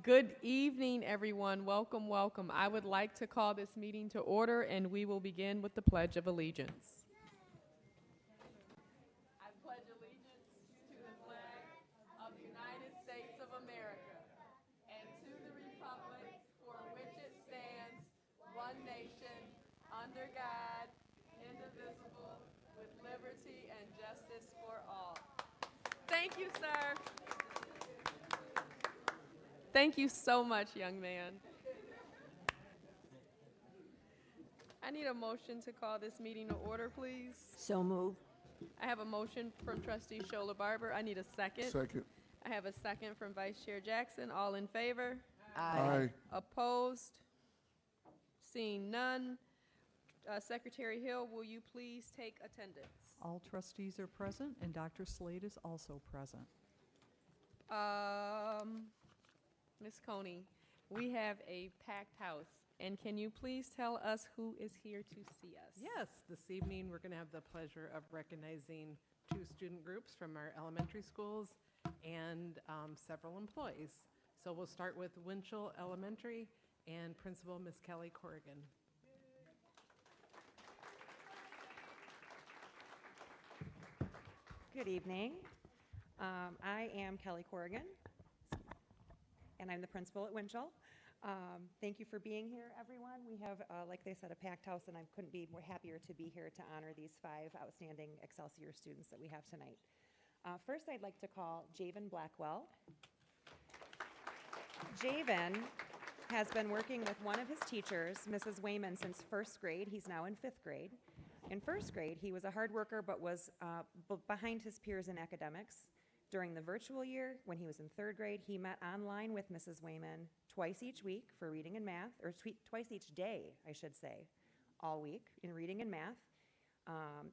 Good evening, everyone. Welcome, welcome. I would like to call this meeting to order, and we will begin with the Pledge of Allegiance. I pledge allegiance to the flag of the United States of America and to the republic for which it stands, one nation, under God, indivisible, with liberty and justice for all. Thank you, sir. Thank you so much, young man. I need a motion to call this meeting to order, please. So move. I have a motion from trustee Shola Barber. I need a second. Second. I have a second from Vice Chair Jackson. All in favor? Aye. Opposed? Seeing none. Secretary Hill, will you please take attendance? All trustees are present, and Dr. Slade is also present. Ms. Coney, we have a packed house, and can you please tell us who is here to see us? Yes, this evening we're going to have the pleasure of recognizing 2 student groups from our elementary schools and several employees. So we'll start with Winchell Elementary and Principal Ms. Kelly Corrigan. Good evening. I am Kelly Corrigan, and I'm the principal at Winchell. Thank you for being here, everyone. We have, like they said, a packed house, and I couldn't be more happier to be here to honor these 5 outstanding Excelsior students that we have tonight. First, I'd like to call Javen Blackwell. Javen has been working with one of his teachers, Mrs. Wayman, since 1st grade. He's now in 5th grade. In 1st grade, he was a hard worker but was behind his peers in academics. During the virtual year, when he was in 3rd grade, he met online with Mrs. Wayman twice each week for reading and math, or twice each day, I should say, all week in reading and math,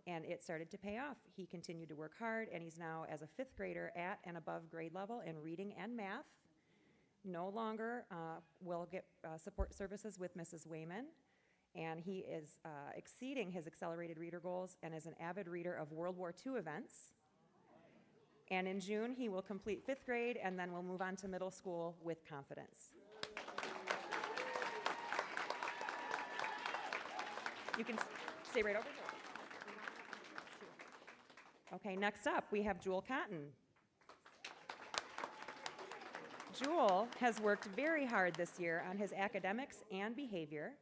and it started to pay off. He continued to work hard, and he's now, as a 5th grader, at and above grade level in reading and math. No longer will get support services with Mrs. Wayman, and he is exceeding his accelerated reader goals and is an avid reader of World War II events. And in June, he will complete 5th grade, and then we'll move on to middle school with confidence. You can stay right over here. Okay, next up, we have Jewel Cotton. Jewel has worked very hard this year on his academics and behavior.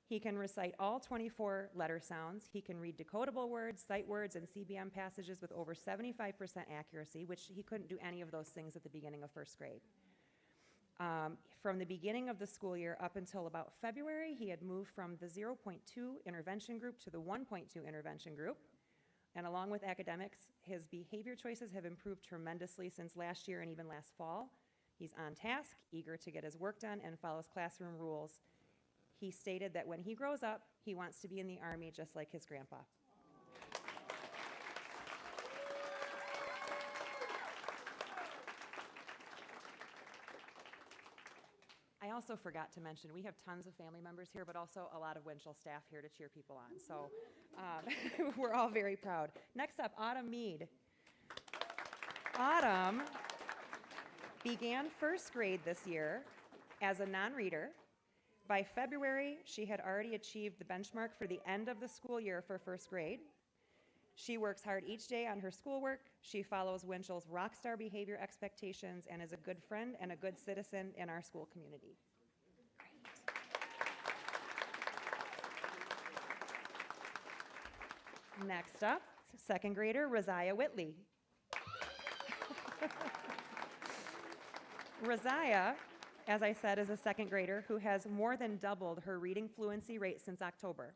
He can recite all 24 letter sounds. He can read decodable words, sight words, and CBM passages with over 75% accuracy, which he couldn't do any of those things at the beginning of 1st grade. From the beginning of the school year up until about February, he had moved from the 0.2 intervention group to the 1.2 intervention group. And along with academics, his behavior choices have improved tremendously since last year and even last fall. He's on task, eager to get his work done, and follows classroom rules. He stated that when he grows up, he wants to be in the Army just like his grandpa. I also forgot to mention, we have tons of family members here, but also a lot of Winchell staff here to cheer people on. So we're all very proud. Next up, Autumn Mead. Autumn began 1st grade this year as a non-reader. By February, she had already achieved the benchmark for the end of the school year for 1st grade. She works hard each day on her schoolwork. She follows Winchell's rockstar behavior expectations and is a good friend and a good citizen in our school community. Great. Next up, 2nd grader, Rosiah Whitley. Rosiah, as I said, is a 2nd grader who has more than doubled her reading fluency rate since October.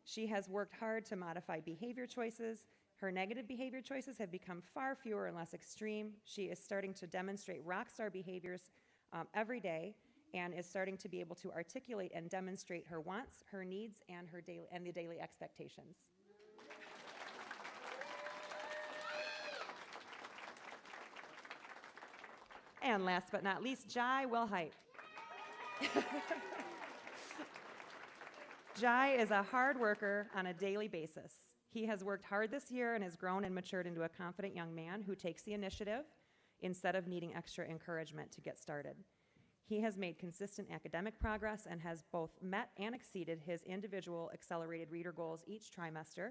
She has worked hard to modify behavior choices. Her negative behavior choices have become far fewer and less extreme. She is starting to demonstrate rockstar behaviors every day and is starting to be able to articulate and demonstrate her wants, her needs, and the daily expectations. And last but not least, Jai Wilhite. Jai is a hard worker on a daily basis. He has worked hard this year and has grown and matured into a confident young man who takes the initiative instead of needing extra encouragement to get started. He has made consistent academic progress and has both met and exceeded his individual accelerated reader goals each trimester.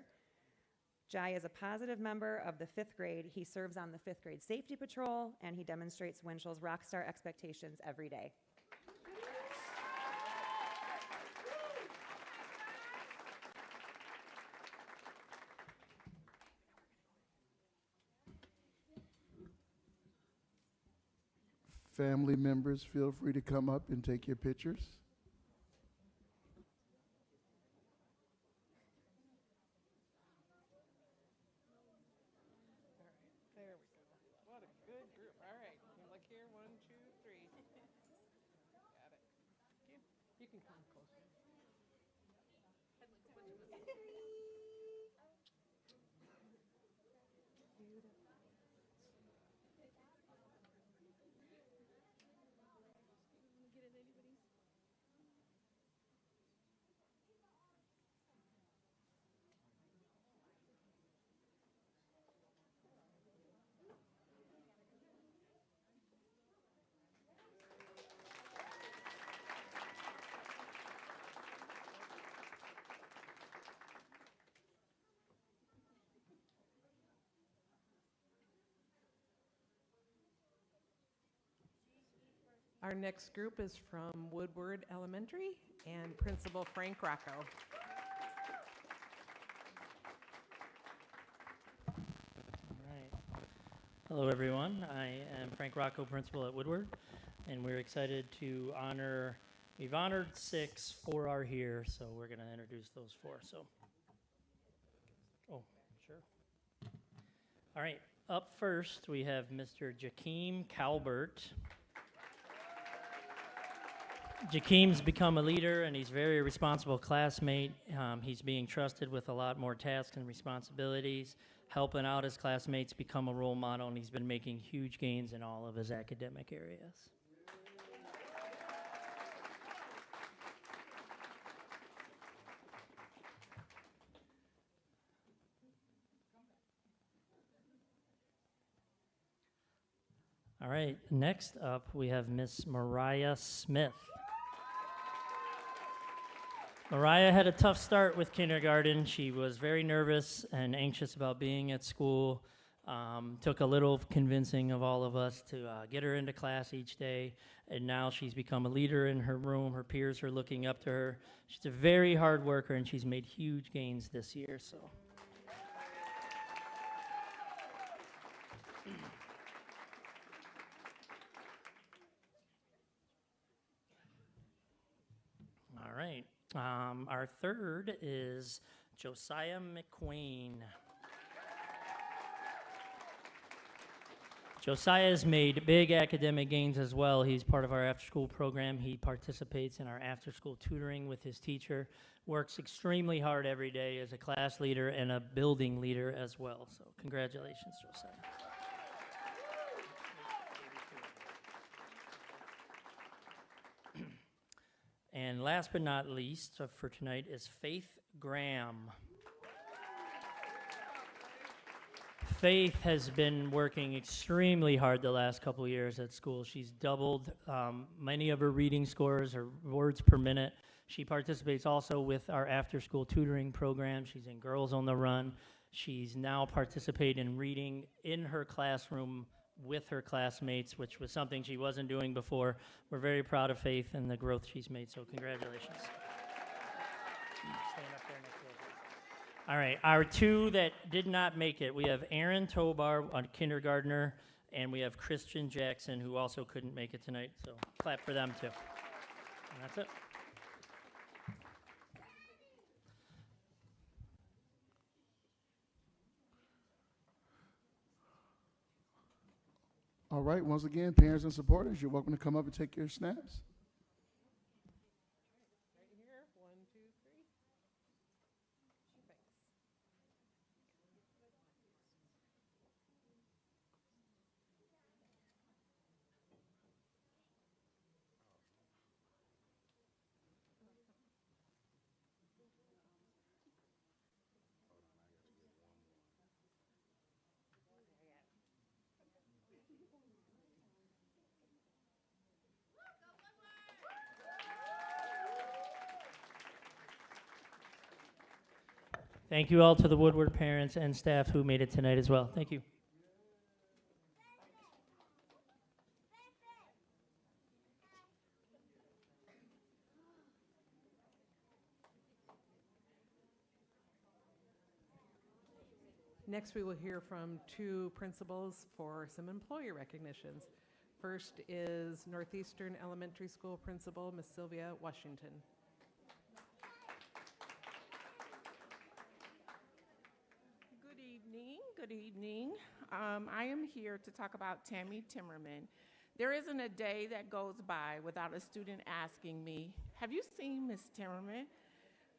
Jai is a positive member of the 5th grade. He serves on the 5th grade safety patrol, and he demonstrates Winchell's rock star expectations every day. Family members, feel free to come up and take your pictures. There we go. What a good group. All right, you look here, 1, 2, 3. Got it. You can come closer. Our next group is from Woodward Elementary and Principal Frank Rocco. Right. Hello, everyone. I am Frank Rocco, principal at Woodward, and we're excited to honor, we've honored 6, 4 are here, so we're going to introduce those 4. So, oh, sure. All right, up first, we have Mr. Jakeem Calbert. Jakeem's become a leader, and he's a very responsible classmate. He's being trusted with a lot more tasks and responsibilities, helping out his classmates become a role model, and he's been making huge gains in all of his academic areas. All right, next up we have Miss Mariah Smith. Mariah had a tough start with kindergarten. She was very nervous and anxious about being at school. Took a little convincing of all of us to get her into class each day, and now she's become a leader in her room. Her peers are looking up to her. She's a very hard worker, and she's made huge gains this year. So. All right. Our third is Josiah McQueen. Josiah has made big academic gains as well. He's part of our after-school program. He participates in our after-school tutoring with his teacher, works extremely hard every day as a class leader and a building leader as well. So congratulations, Josiah. And last but not least for tonight is Faith Graham. Faith has been working extremely hard the last couple of years at school. She's doubled many of her reading scores, her words per minute. She participates also with our after-school tutoring program. She's in Girls on the Run. She's now participating in reading in her classroom with her classmates, which was something she wasn't doing before. We're very proud of Faith and the growth she's made, so congratulations. Stand up there next to her. All right, our two that did not make it, we have Aaron Tobar, a kindergartner, and we have Christian Jackson, who also couldn't make it tonight, so clap for them too. And that's it. All right, once again, parents and supporters, you're welcome to come up and take your snaps. Right here, 1, 2, 3. Thanks. Thank you all to the Woodward parents and staff who made it tonight as well. Thank you. Next, we will hear from two principals for some employee recognitions. First is Northeastern Elementary School Principal, Ms. Sylvia Washington. Good evening. Good evening. I am here to talk about Tammy Timmerman. There isn't a day that goes by without a student asking me, "Have you seen Miss Timmerman?"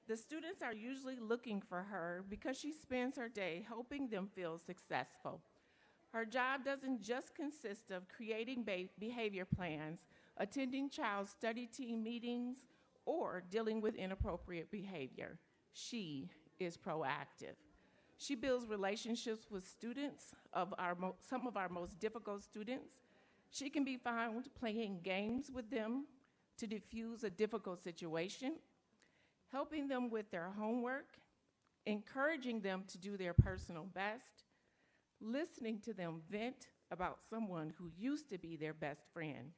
The students are usually looking for her because she spends her day helping them feel successful. Her job doesn't just consist of creating behavior plans, attending child study team meetings, or dealing with inappropriate behavior. She is proactive. She builds relationships with students, some of our most difficult students. She can be found playing games with them to diffuse a difficult situation, helping them with their homework, encouraging them to do their personal best, listening to them vent about someone who used to be their best friend,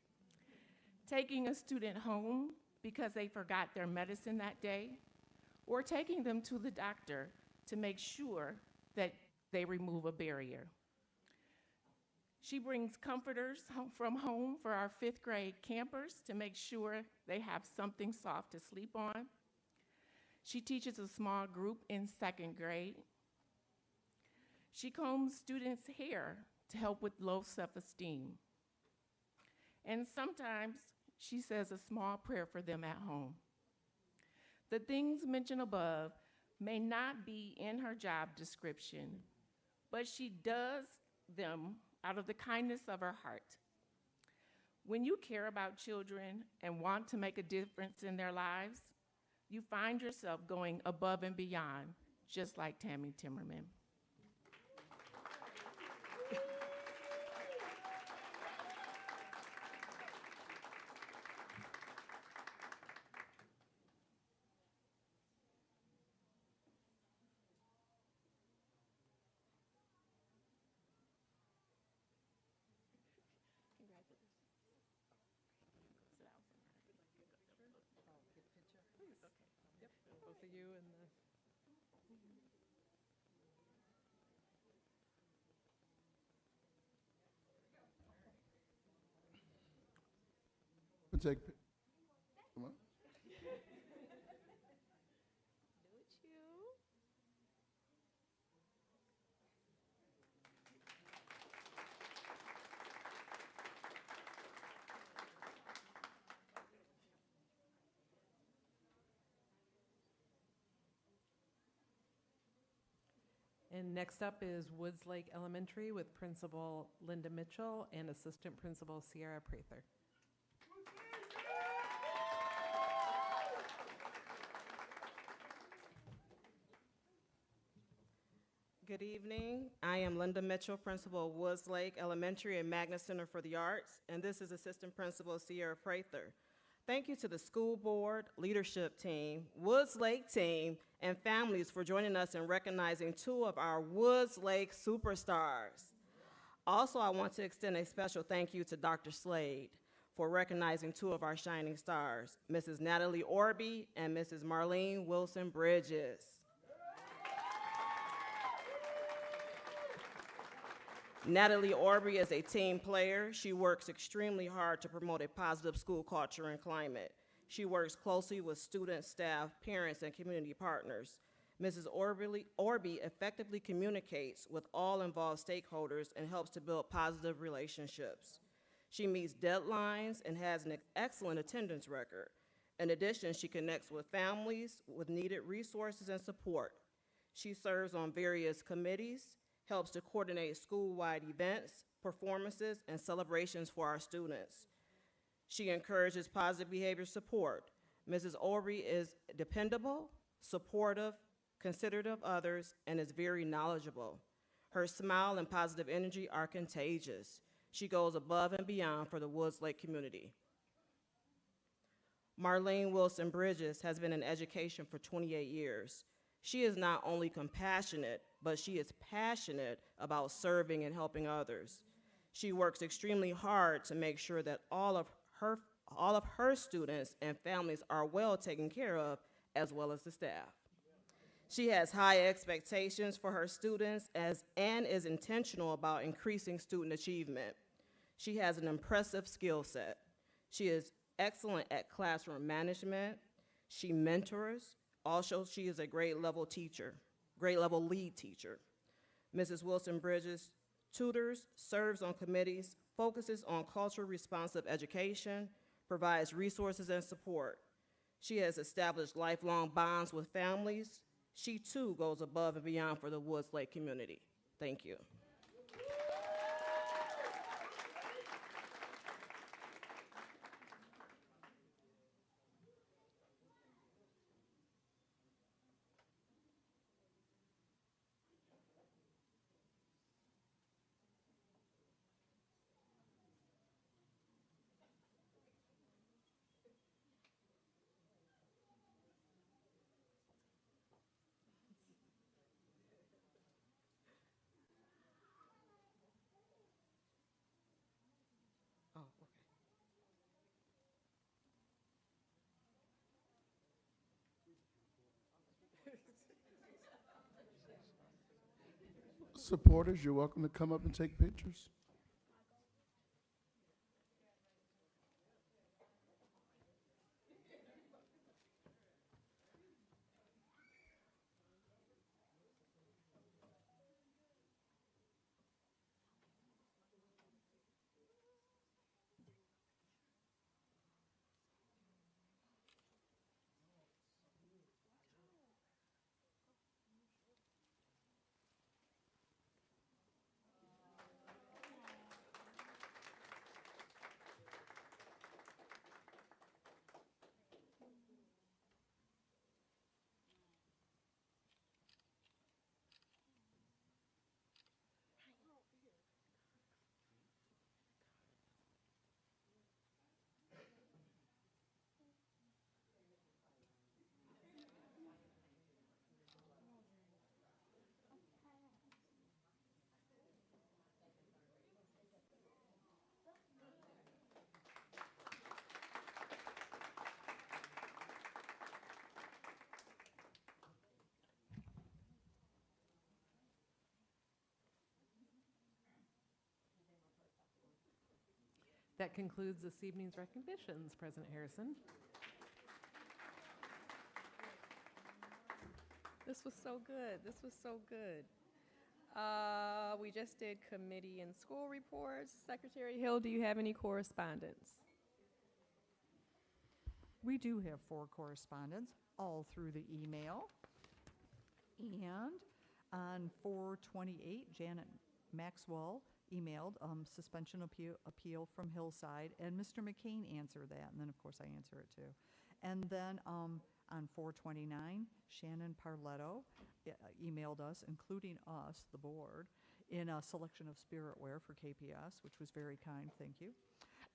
taking a student home because they forgot their medicine that day, or taking them to the doctor to make sure that they remove a barrier. She brings comforters from home for our 5th grade campers to make sure they have something soft to sleep on. She teaches a small group in 2nd grade. She combs students' hair to help with low self-esteem. And sometimes she says a small prayer for them at home. The things mentioned above may not be in her job description, but she does them out of the kindness of her heart. When you care about children and want to make a difference in their lives, you find yourself going above and beyond, just like Tammy Timmerman. Both of you and the We'll take, come on. And next up is Woods Lake Elementary with Principal Linda Mitchell and Assistant Principal Sierra Prather. Good evening. I am Linda Mitchell, Principal of Woods Lake Elementary and Magnet Center for the Arts, and this is Assistant Principal Sierra Prather. Thank you to the school board, leadership team, Woods Lake team, and families for joining us in recognizing two of our Woods Lake superstars. Also, I want to extend a special thank you to Dr. Slade for recognizing two of our shining stars, Mrs. Natalie Orby and Mrs. Marlene Wilson Bridges. Natalie Orby is a team player. She works extremely hard to promote a positive school culture and climate. She works closely with students, staff, parents, and community partners. Mrs. Orby effectively communicates with all involved stakeholders and helps to build positive relationships. She meets deadlines and has an excellent attendance record. In addition, she connects with families with needed resources and support. She serves on various committees, helps to coordinate school-wide events, performances, and celebrations for our students. She encourages positive behavior support. Mrs. Orby is dependable, supportive, considerate of others, and is very knowledgeable. Her smile and positive energy are contagious. She goes above and beyond for the Woods Lake community. Marlene Wilson Bridges has been in education for 28 years. She is not only compassionate, but she is passionate about serving and helping others. She works extremely hard to make sure that all of her students and families are well taken care of, as well as the staff. She has high expectations for her students and is intentional about increasing student achievement. She has an impressive skill set. She is excellent at classroom management. She mentors. Also, she is a grade level lead teacher. Mrs. Wilson Bridges tutors, serves on committees, focuses on culturally responsive education, provides resources and support. She has established lifelong bonds with families. She too goes above and beyond for the Woods Lake community. Thank you. Oh, okay. Supporters, you're welcome to come up and take pictures. That concludes this evening's recognitions, President Harrison. This was so good. This was so good. We just did committee and school reports. Secretary Hill, do you have any correspondence? We do have 4 correspondence, all through the email. And on 4/28, Janet Maxwell emailed suspension appeal from Hillside, and Mr. McCain answered that, and then of course I answer it too. And then on 4/29, Shannon Parletto emailed us, including us, the board, in a selection of spirit wear for KPS, which was very kind, thank you.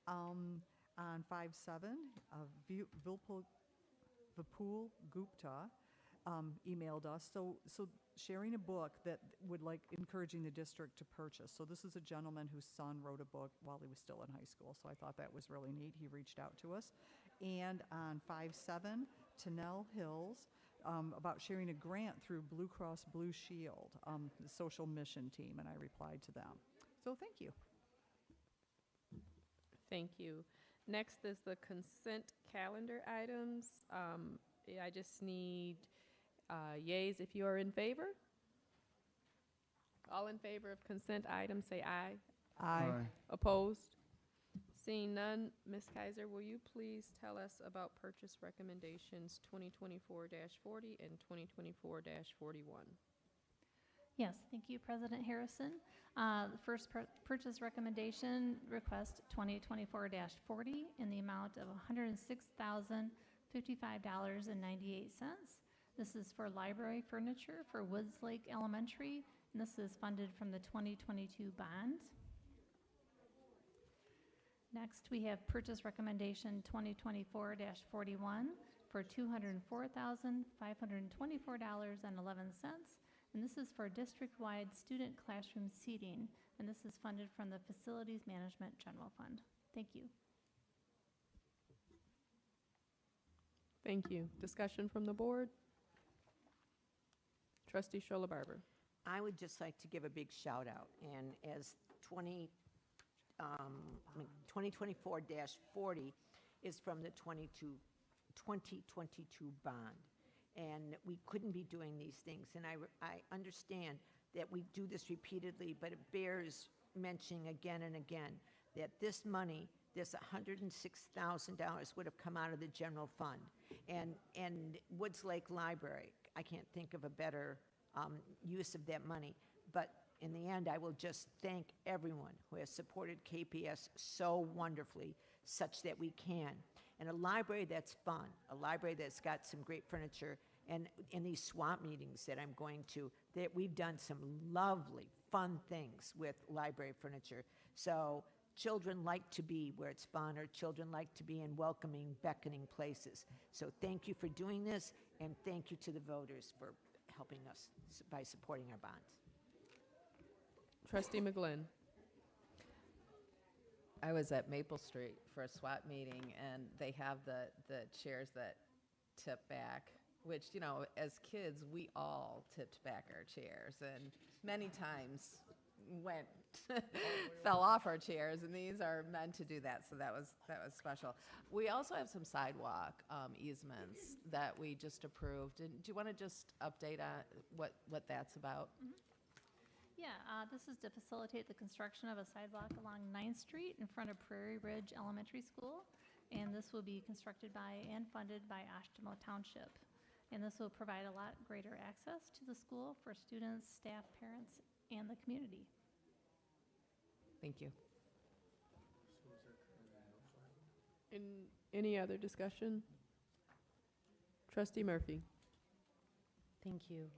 On 5/7, Vipul Gupta emailed us, so sharing a book that would like encouraging the district to purchase. So this is a gentleman whose son wrote a book while he was still in high school, so I thought that was really neat. He reached out to us. And on 5/7, Tennelle Hills, about sharing a grant through Blue Cross Blue Shield, the social mission team, and I replied to them. So thank you. Thank you. Next is the consent calendar items. I just need yays if you are in favor. All in favor of consent items, say aye. Aye. Opposed? Seeing none, Ms. Kaiser, will you please tell us about purchase recommendations 2024-40 and 2024-41? Yes, thank you, President Harrison. The first purchase recommendation request 2024-40 in the amount of $106,055.98. This is for library furniture for Woods Lake Elementary, and this is funded from the 2022 bond. Next, we have purchase recommendation 2024-41 for $204,524.11. And this is for district-wide student classroom seating, and this is funded from the Facilities Management General Fund. Thank you. Thank you. Discussion from the board? Trustee Shola Barber. I would just like to give a big shout out, and as 2024-40 is from the 2022 bond, and we couldn't be doing these things, and I understand that we do this repeatedly, but it bears mentioning again and again that this money, this $106,000 would have come out of the general fund, and Woods Lake Library, I can't think of a better use of that money. But in the end, I will just thank everyone who has supported KPS so wonderfully, such that we can. And a library that's fun, a library that's got some great furniture, and in these swap meetings that I'm going to, that we've done some lovely, fun things with library furniture. So children like to be where it's fun, or children like to be in welcoming, beckoning places. So thank you for doing this, and thank you to the voters for helping us by supporting our bonds. Trustee McGlynn. I was at Maple Street for a SWAT meeting, and they have the chairs that tip back, which, you know, as kids, we all tipped back our chairs, and many times went, fell off our chairs, and these are meant to do that, so that was special. We also have some sidewalk easements that we just approved, and do you want to just update on what that's about? Yeah, this is to facilitate the construction of a sidewalk along 9th Street in front of Prairie Ridge Elementary School. And this will be constructed by and funded by Ashtimo Township. And this will provide a lot greater access to the school for students, staff, parents, and the community. Thank you. Any other discussion? Trustee Murphy. Thank you.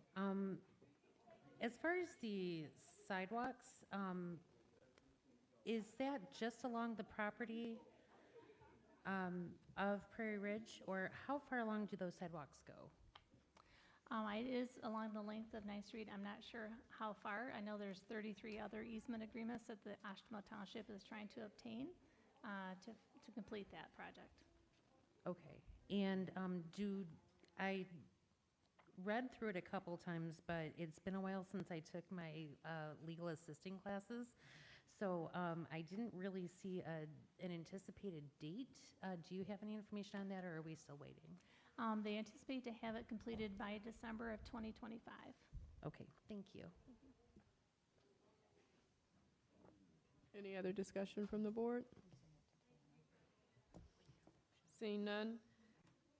As far as the sidewalks, is that just along the property of Prairie Ridge, or how far along do those sidewalks go? It is along the length of 9th Street. I'm not sure how far. I know there's 33 other easement agreements that the Ashtimo Township is trying to obtain to complete that project. Okay. And I read through it a couple times, but it's been a while since I took my legal assisting classes. So I didn't really see an anticipated date. Do you have any information on that, or are we still waiting? They anticipate to have it completed by December of 2025. Okay, thank you. Any other discussion from the board? Seeing none,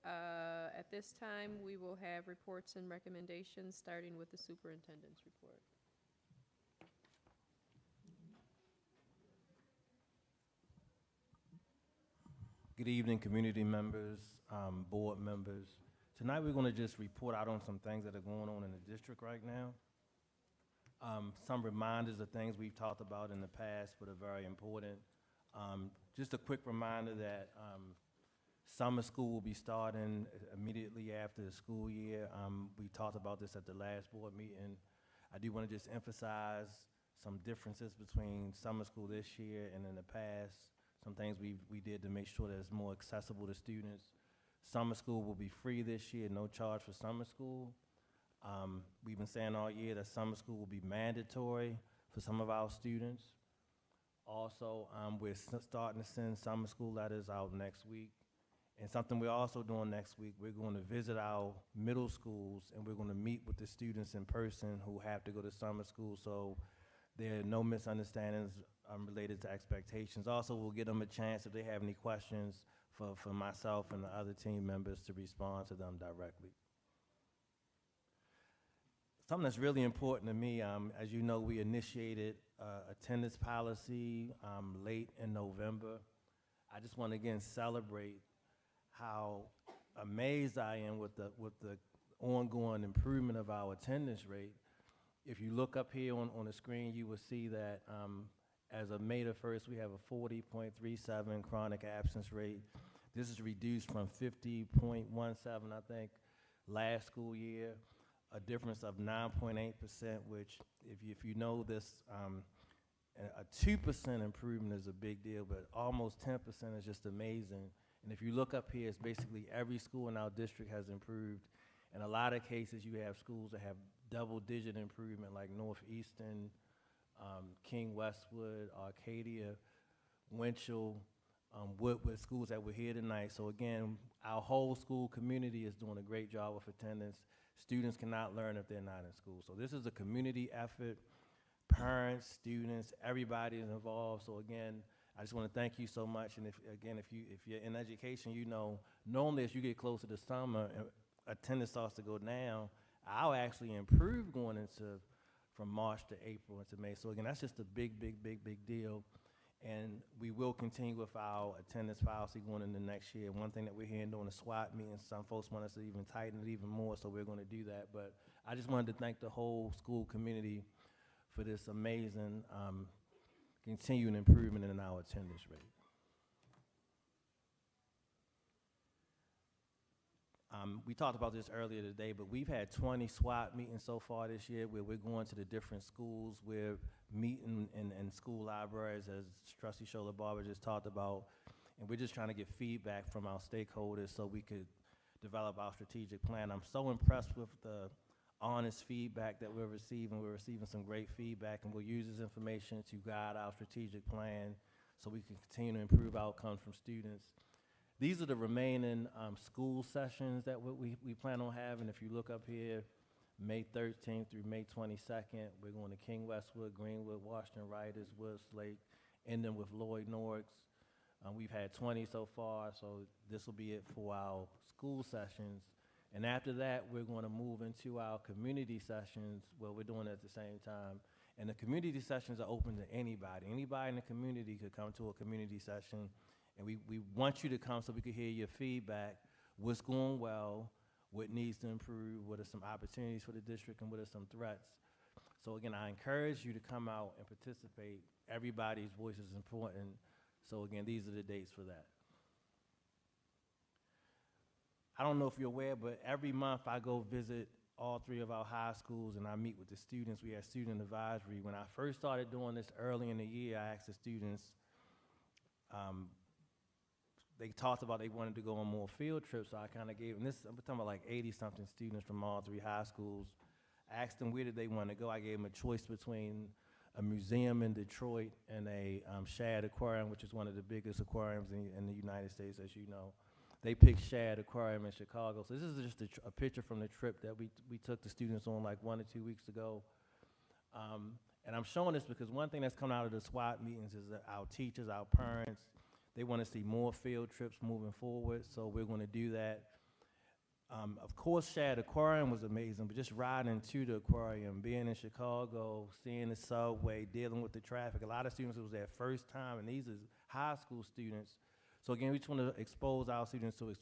at this time, we will have reports and recommendations, starting with the superintendent's report. Good evening, community members, board members. Tonight we're going to just report out on some things that are going on in the district right now. Some reminders of things we've talked about in the past but are very important. Just a quick reminder that summer school will be starting immediately after the school year. We talked about this at the last board meeting. I do want to just emphasize some differences between summer school this year and in the past. Some things we did to make sure that it's more accessible to students. Summer school will be free this year, no charge for summer school. We've been saying all year that summer school will be mandatory for some of our students. Also, we're starting to send summer school letters out next week. And something we're also doing next week, we're going to visit our middle schools, and we're going to meet with the students in person who have to go to summer school, so there are no misunderstandings related to expectations. Also, we'll give them a chance, if they have any questions, for myself and the other team members to respond to them directly. Something that's really important to me, as you know, we initiated attendance policy late in November. I just want to again celebrate how amazed I am with the ongoing improvement of our attendance rate. If you look up here on the screen, you will see that as of May the 1st, we have a 40.37 chronic absence rate. This is reduced from 50.17, I think, last school year, a difference of 9.8%, which if you know this, a 2% improvement is a big deal, but almost 10% is just amazing. And if you look up here, it's basically every school in our district has improved. In a lot of cases, you have schools that have double-digit improvement, like Northeastern, King Westwood, Arcadia, Winchell, Woodward, schools that were here tonight. So again, our whole school community is doing a great job with attendance. Students cannot learn if they're not in school. So this is a community effort. Parents, students, everybody is involved. So again, I just want to thank you so much. And if you're in education, you know, normally as you get closer to summer and attendance starts to go down, I'll actually improve going into from March to April into May. So again, that's just a big deal. And we will continue with our attendance policy going into next year. One thing that we're hearing during the SWAT meetings, some folks want us to even tighten it even more, so we're going to do that. But I just wanted to thank the whole school community for this amazing continuing improvement in our attendance rate. We talked about this earlier today, but we've had 20 SWAT meetings so far this year where we're going to the different schools. We're meeting in school libraries, as Trustee Shola Barber just talked about, and we're just trying to get feedback from our stakeholders so we could develop our strategic plan. I'm so impressed with the honest feedback that we're receiving. We're receiving some great feedback, and we'll use this information to guide our strategic plan so we can continue to improve outcomes from students. These are the remaining school sessions that we plan on having. If you look up here, May 13th through May 22nd, we're going to King Westwood, Greenwood, Washington Writers, Woods-Lake, ending with Lloyd Norris. We've had 20 so far, so this will be it for our school sessions. And after that, we're going to move into our community sessions, where we're doing it at the same time. And the community sessions are open to anybody. Anybody in the community could come to a community session. And we want you to come so we can hear your feedback, what's going well, what needs to improve, what are some opportunities for the district, and what are some threats. So again, I encourage you to come out and participate. Everybody's voice is important. So again, these are the dates for that. I don't know if you're aware, but every month I go visit all 3 of our high schools and I meet with the students. We have student advisory. When I first started doing this early in the year, I asked the students, they talked about they wanted to go on more field trips, so I kind of gave them this. I'm talking about like 80-something students from all 3 high schools. I asked them where did they want to go. I gave them a choice between a museum in Detroit and a Shad Aquarium, which is one of the biggest aquariums in the United States, as you know. They picked Shad Aquarium in Chicago. So this is just a picture from the trip that we took the students on like 1 or 2 weeks ago. And I'm showing this because one thing that's come out of the SWAT meetings is that our teachers, our parents, they want to see more field trips moving forward, so we're going to do that. Of course, Shad Aquarium was amazing, but just riding to the aquarium, being in Chicago, seeing the subway, dealing with the traffic. A lot of students, it was their first time, and these are high school students. So again, we just want to expose our students to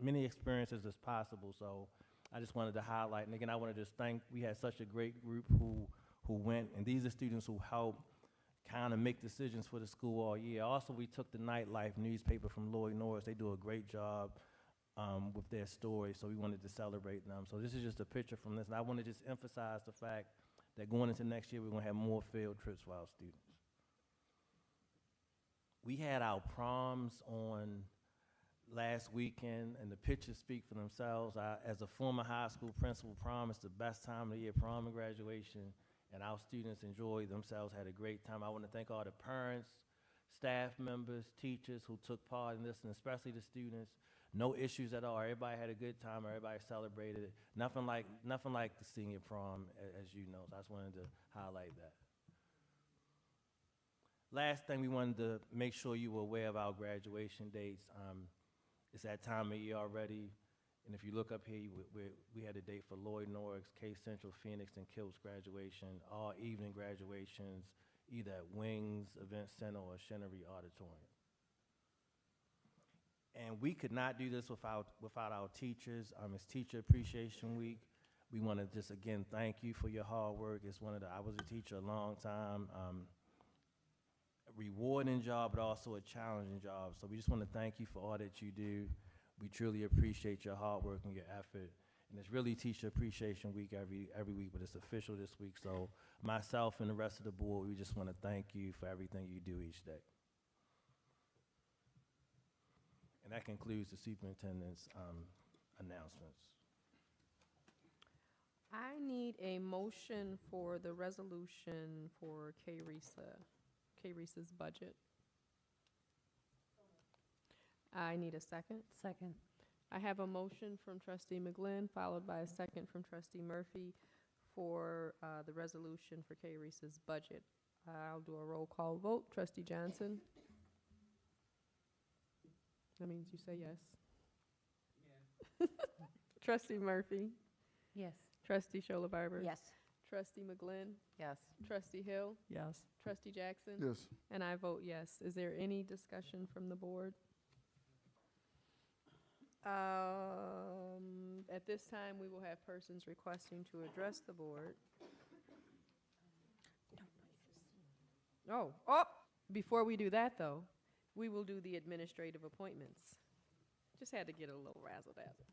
many experiences as possible. So I just wanted to highlight, and again, I want to just thank, we had such a great group who went, and these are students who helped kind of make decisions for the school all year. Also, we took the Nightlife newspaper from Lloyd Norris. They do a great job with their story, so we wanted to celebrate them. So this is just a picture from this, and I want to just emphasize the fact that going into next year, we're going to have more field trips for our students. We had our proms on last weekend, and the pictures speak for themselves. As a former high school principal, prom is the best time of the year, prom and graduation, and our students enjoyed themselves, had a great time. I want to thank all the parents, staff members, teachers who took part in this, and especially the students. No issues at all. Everybody had a good time. Everybody celebrated it. Nothing like the senior prom, as you know. So I just wanted to highlight that. Last thing, we wanted to make sure you were aware of our graduation dates. It's that time of year already. And if you look up here, we had a date for Lloyd Norris, K Central, Phoenix, and Kilt's graduation, all evening graduations, either at Wings Event Center or Chenery Auditorium. And we could not do this without our teachers. It's Teacher Appreciation Week. We want to just, again, thank you for your hard work. I was a teacher a long time. rewarding job, but also a challenging job. So we just want to thank you for all that you do. We truly appreciate your hard work and your effort. And it's really Teacher Appreciation Week every week, but it's official this week. So myself and the rest of the board, we just want to thank you for everything you do each day. And that concludes the superintendent's announcements. I need a motion for the resolution for K-RESA's budget. I need a second. Second. I have a motion from trustee McGlynn, followed by a second from trustee Murphy for the resolution for K-RESA's budget. I'll do a roll call vote. Trustee Johnson? That means you say yes. Yes. Trustee Murphy? Yes. Trustee Shola Barber? Yes. Trustee McGlynn? Yes. Trustee Hill? Yes. Trustee Jackson? Yes. And I vote yes. Is there any discussion from the board? At this time, we will have persons requesting to address the board. Oh, before we do that, though, we will do the administrative appointments. Just had to get a little razzle-dazzle.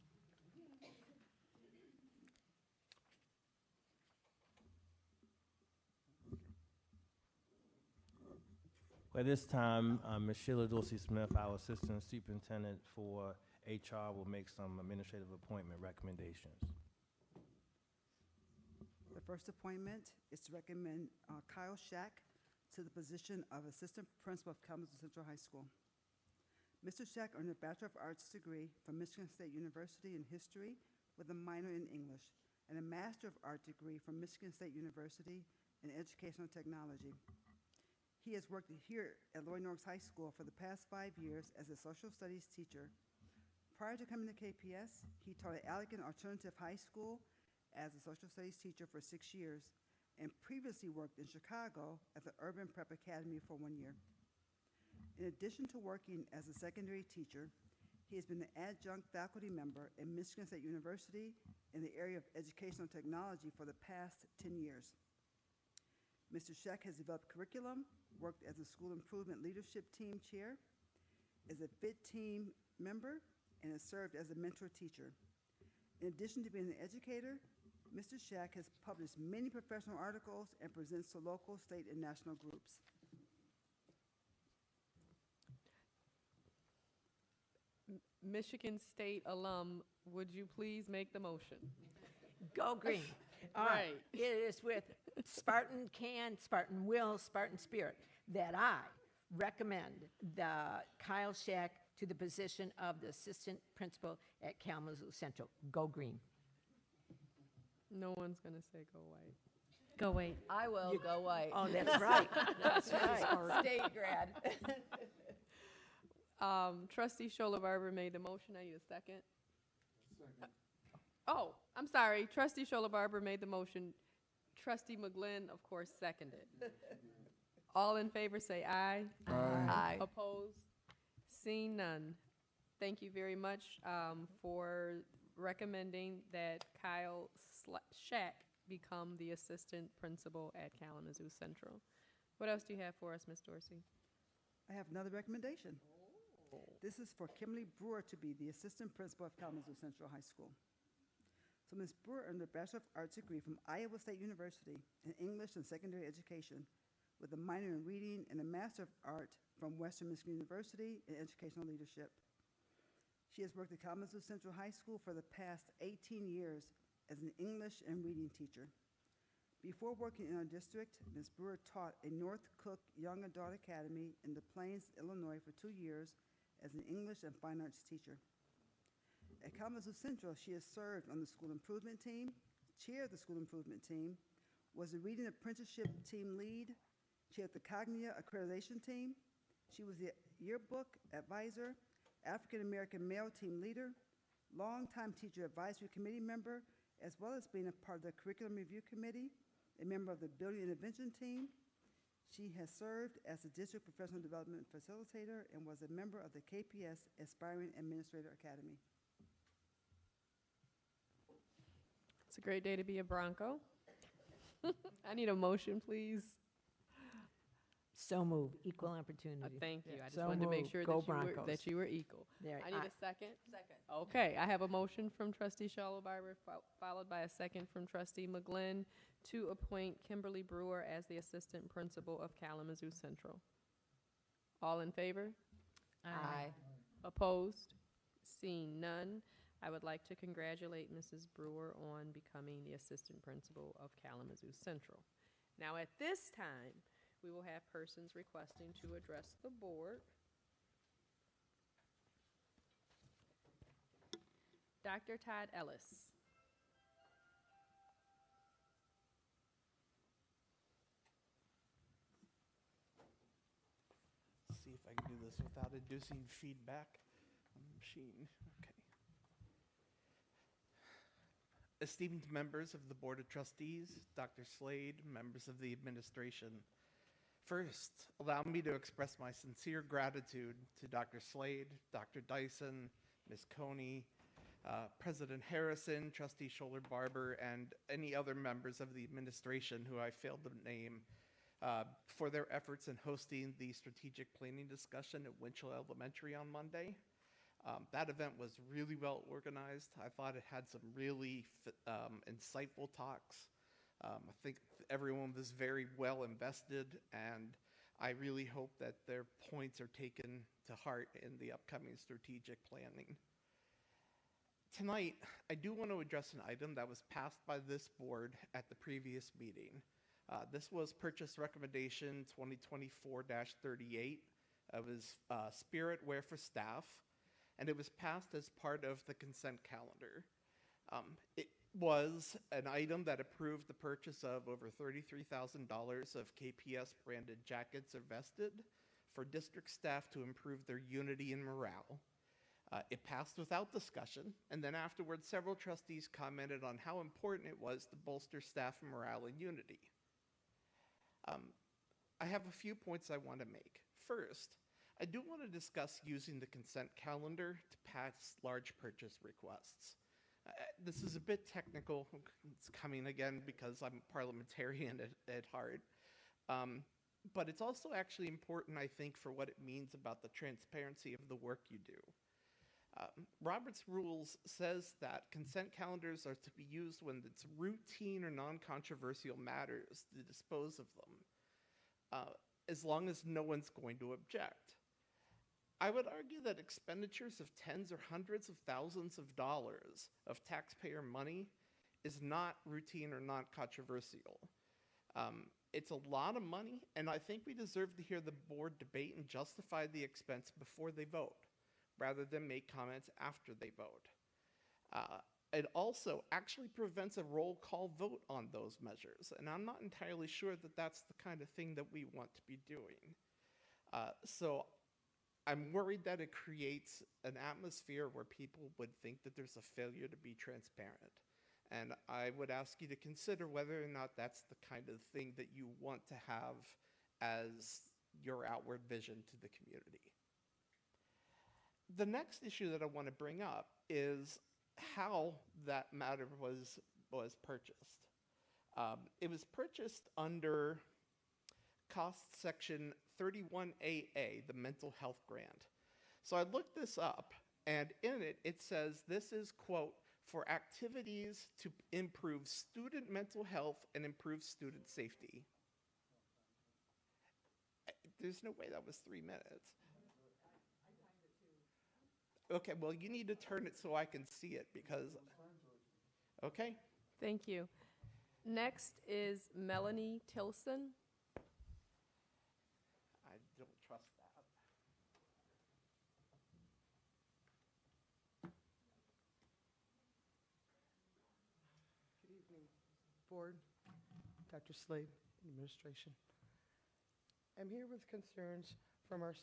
At this time, Ms. Sheila Dorsey-Smith, our Assistant Superintendent for HR, will make some administrative appointment recommendations. The first appointment is to recommend Kyle Shack to the position of Assistant Principal of Kalamazoo Central High School. Mr. Shack earned a Bachelor of Arts degree from Michigan State University in History with a minor in English, and a Master of Art degree from Michigan State University in Educational Technology. He has worked here at Lloyd Norris High School for the past 5 years as a social studies teacher. Prior to coming to KPS, he taught at Allegan Alternative High School as a social studies teacher for 6 years, and previously worked in Chicago at the Urban Prep Academy for 1 year. In addition to working as a secondary teacher, he has been an adjunct faculty member at Michigan State University in the area of educational technology for the past 10 years. Mr. Scheck has developed curriculum, worked as a school improvement leadership team chair, is a FIT team member, and has served as a mentor teacher. In addition to being an educator, Mr. Shack has published many professional articles and presents to local, state, and national groups. Michigan State alum, would you please make the motion? Go green. Right. It is with Spartan can, Spartan will, Spartan spirit that I recommend the Kyle Shack to the position of the assistant principal at Kalamazoo Central. Go green. No one's going to say go white. Go wait. I will go white. Oh, that's right. That's right. State grad. Trustee Shola Barber made the motion. I need a second. Oh, I'm sorry. Trustee Shola Barber made the motion. Trustee McGlynn, of course, seconded. All in favor say aye. Aye. Opposed? Seeing none. Thank you very much for recommending that Kyle Shack become the assistant principal at Kalamazoo Central. What else do you have for us, Ms. Dorsey? I have another recommendation. This is for Kimberly Brewer to be the assistant principal of Kalamazoo Central High School. So Ms. Brewer earned a Bachelor of Arts degree from Iowa State University in English and Secondary Education with a minor in reading and a Master of Art from Western Michigan University in Educational Leadership. She has worked at Kalamazoo Central High School for the past 18 years as an English and reading teacher. Before working in our district, Ms. Brewer taught at North Cook Young Adult Academy in Des Plaines, Illinois for 2 years as an English and fine arts teacher. At Kalamazoo Central, she has served on the school improvement team, chaired the school improvement team, was the reading apprenticeship team lead, chaired the Cognia accreditation team. She was the yearbook advisor, African American male team leader, longtime teacher advisory committee member, as well as being a part of the curriculum review committee, a member of the building intervention team. She has served as the district professional development facilitator and was a member of the KPS Aspiring Administrator Academy. It's a great day to be a Bronco. I need a motion, please. So move, equal opportunity. Thank you. I just So wanted to make moved. sure Go that you were, Broncos. that you were equal. There, I need a second. Second. Okay, I have a motion from trustee Schallenberger, followed by a second from trustee McGlynn to appoint Kimberly Brewer as the assistant principal of Kalamazoo Central. All in favor? Aye. Opposed? Seeing none, I would like to congratulate Mrs. Brewer on becoming the assistant principal of Kalamazoo Central. Now, at this time, we will have persons requesting to address the board. Dr. Todd Ellis. See if I can do this without inducing feedback on the machine. Okay. Esteemed members of the Board of Trustees, Dr. Slade, members of the administration. First, allow me to express my sincere gratitude to Dr. Slade, Dr. Dyson, Ms. Coney, President Harrison, Trustee Scholler-Barber, and any other members of the administration who I failed to name for their efforts in hosting the strategic planning discussion at Winchell Elementary on Monday. That event was really well organized. I thought it had some really insightful talks. I think everyone was very well invested, and I really hope that their points are taken to heart in the upcoming strategic planning. Tonight, I do want to address an item that was passed by this board at the previous meeting. This was Purchase Recommendation 2024-38. It was Spirit Wear for Staff, and it was passed as part of the consent calendar. It was an item that approved the purchase of over $33,000 of KPS branded jackets or vested for district staff to improve their unity and morale. It passed without discussion, and then afterwards several trustees commented on how important it was to bolster staff morale and unity. I have a few points I want to make. First, I do want to discuss using the consent calendar to pass large purchase requests. This is a bit technical. It's coming again because I'm a parliamentarian at heart. But it's also actually important, I think, for what it means about the transparency of the work you do. Robert's Rules says that consent calendars are to be used when it's routine or non-controversial matters to dispose of them, as long as no one's going to object. I would argue that expenditures of tens or hundreds of thousands of dollars of taxpayer money is not routine or non-controversial. It's a lot of money, and I think we deserve to hear the board debate and justify the expense before they vote, rather than make comments after they vote. It also actually prevents a roll call vote on those measures, and I'm not entirely sure that that's the kind of thing that we want to be doing. So I'm worried that it creates an atmosphere where people would think that there's a failure to be transparent. And I would ask you to consider whether or not that's the kind of thing that you want to have as your outward vision to the community. The next issue that I want to bring up is how that matter was purchased. It was purchased under cost section 31AA, the mental health grant. So I looked this up, and in it, it says this is, quote, for activities to improve student mental health and improve student safety. There's no way that was 3 minutes. Okay, well, you need to turn it so I can see it because, okay. Thank you. Next is Melanie Tilson. I don't trust that. Good evening, Board, Dr. Slade, Administration. I'm here with concerns from our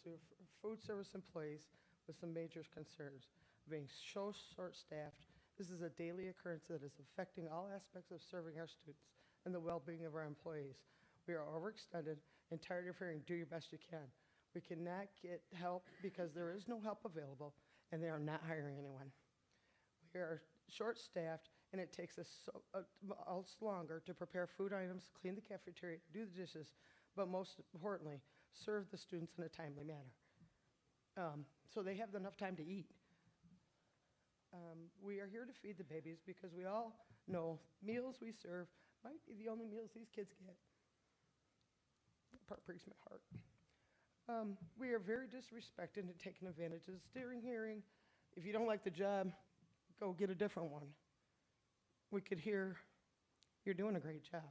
food service employees with some major concerns. Being so short-staffed, this is a daily occurrence that is affecting all aspects of serving our students and the well-being of our employees. We are overextended and tired of hearing, do your best you can. We cannot get help because there is no help available, and they are not hiring anyone. We are short-staffed, and it takes us longer to prepare food items, clean the cafeteria, do the dishes, but most importantly, serve the students in a timely manner. So they have enough time to eat. We are here to feed the babies because we all know meals we serve might be the only meals these kids get. That part breaks my heart. We are very disrespected and taken advantage of. During hearing, if you don't like the job, go get a different one. We could hear, you're doing a great job.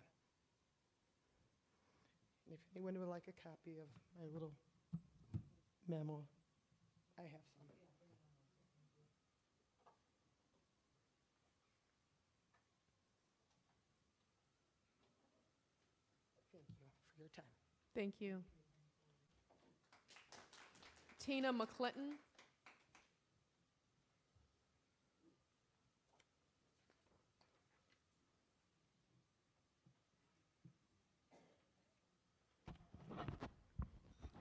And if anyone would like a copy of my little memo, I have some. Thank you for your time. Thank you. Tina McClinton.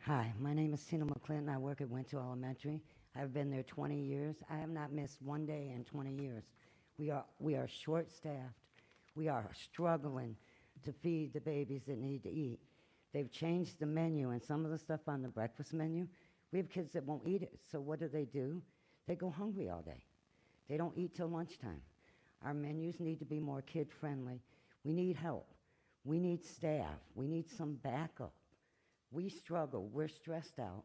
Hi, my name is Tina McClinton. I work at Winter Elementary. I've been there 20 years. I have not missed one day in 20 years. We are short-staffed. We are struggling to feed the babies that need to eat. They've changed the menu, and some of the stuff on the breakfast menu, we have kids that won't eat it. So what do? They go hungry all day. They don't eat till lunchtime. Our menus need to be more kid-friendly. We need help. We need staff. We need some backup. We struggle. We're stressed out.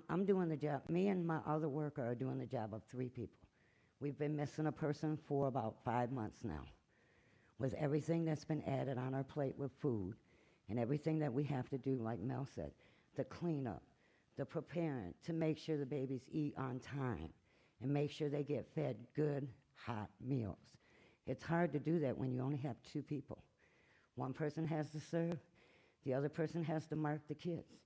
I'm doing the job. Me and my other worker are doing the job of 3 people. We've been missing a person for about 5 months now. With everything that's been added on our plate with food and everything that we have to do, like Mel said, the cleanup, the preparing to make sure the babies eat on time and make sure they get fed good, hot meals. It's hard to do that when you only have 2 people. One person has to serve, the other person has to mark the kids.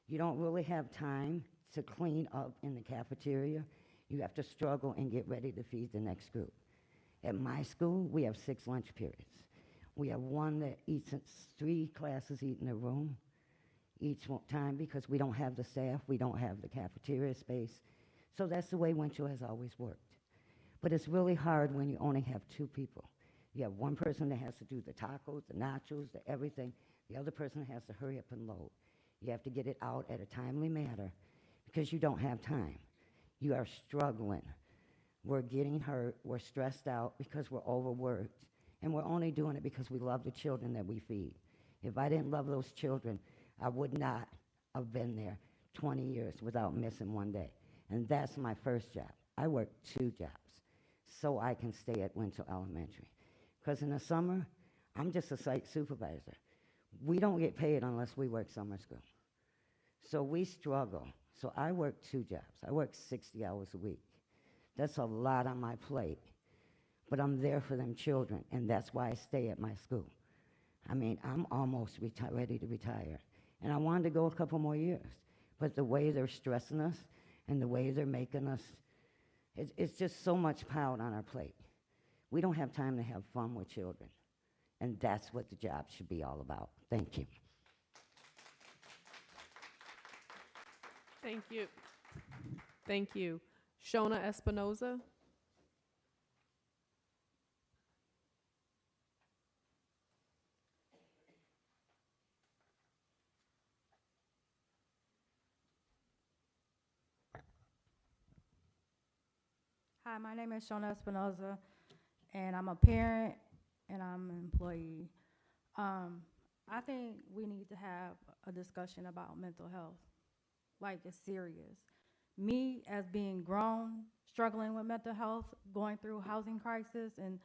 You don't really have time to clean up in the cafeteria. You have to struggle and get ready to feed the next group. At my school, we have 6 lunch periods. We have one that eats, 3 classes eat in a room each time because we don't have the staff, we don't have the cafeteria space. So that's the way Winchell has always worked. But it's really hard when you only have 2 people. You have one person that has to do the tacos, the nachos, the everything. The other person has to hurry up and load. You have to get it out at a timely manner because you don't have time. You are struggling. We're getting hurt. We're stressed out because we're overworked. And we're only doing it because we love the children that we feed. If I didn't love those children, I would not have been there 20 years without missing one day. And that's my first job. I work 2 jobs so I can stay at Winchell Elementary. Because in the summer, I'm just a site supervisor. We don't get paid unless we work summer school. So we struggle. So I work 2 jobs. I work 60 hours a week. That's a lot on my plate. But I'm there for them children, and that's why I stay at my school. I mean, I'm almost ready to retire. And I wanted to go a couple more years. But the way they're stressing us and the way they're making us, it's just so much piled on our plate. We don't have time to have fun with children. And that's what the job should be all about. Thank you. Thank you. Thank you. Shona Espinoza. Hi, my name is Shona Espinoza, and I'm a parent and I'm an employee. I think we need to have a discussion about mental health. Like, it's serious. Me, as being grown, struggling with mental health, going through housing crisis and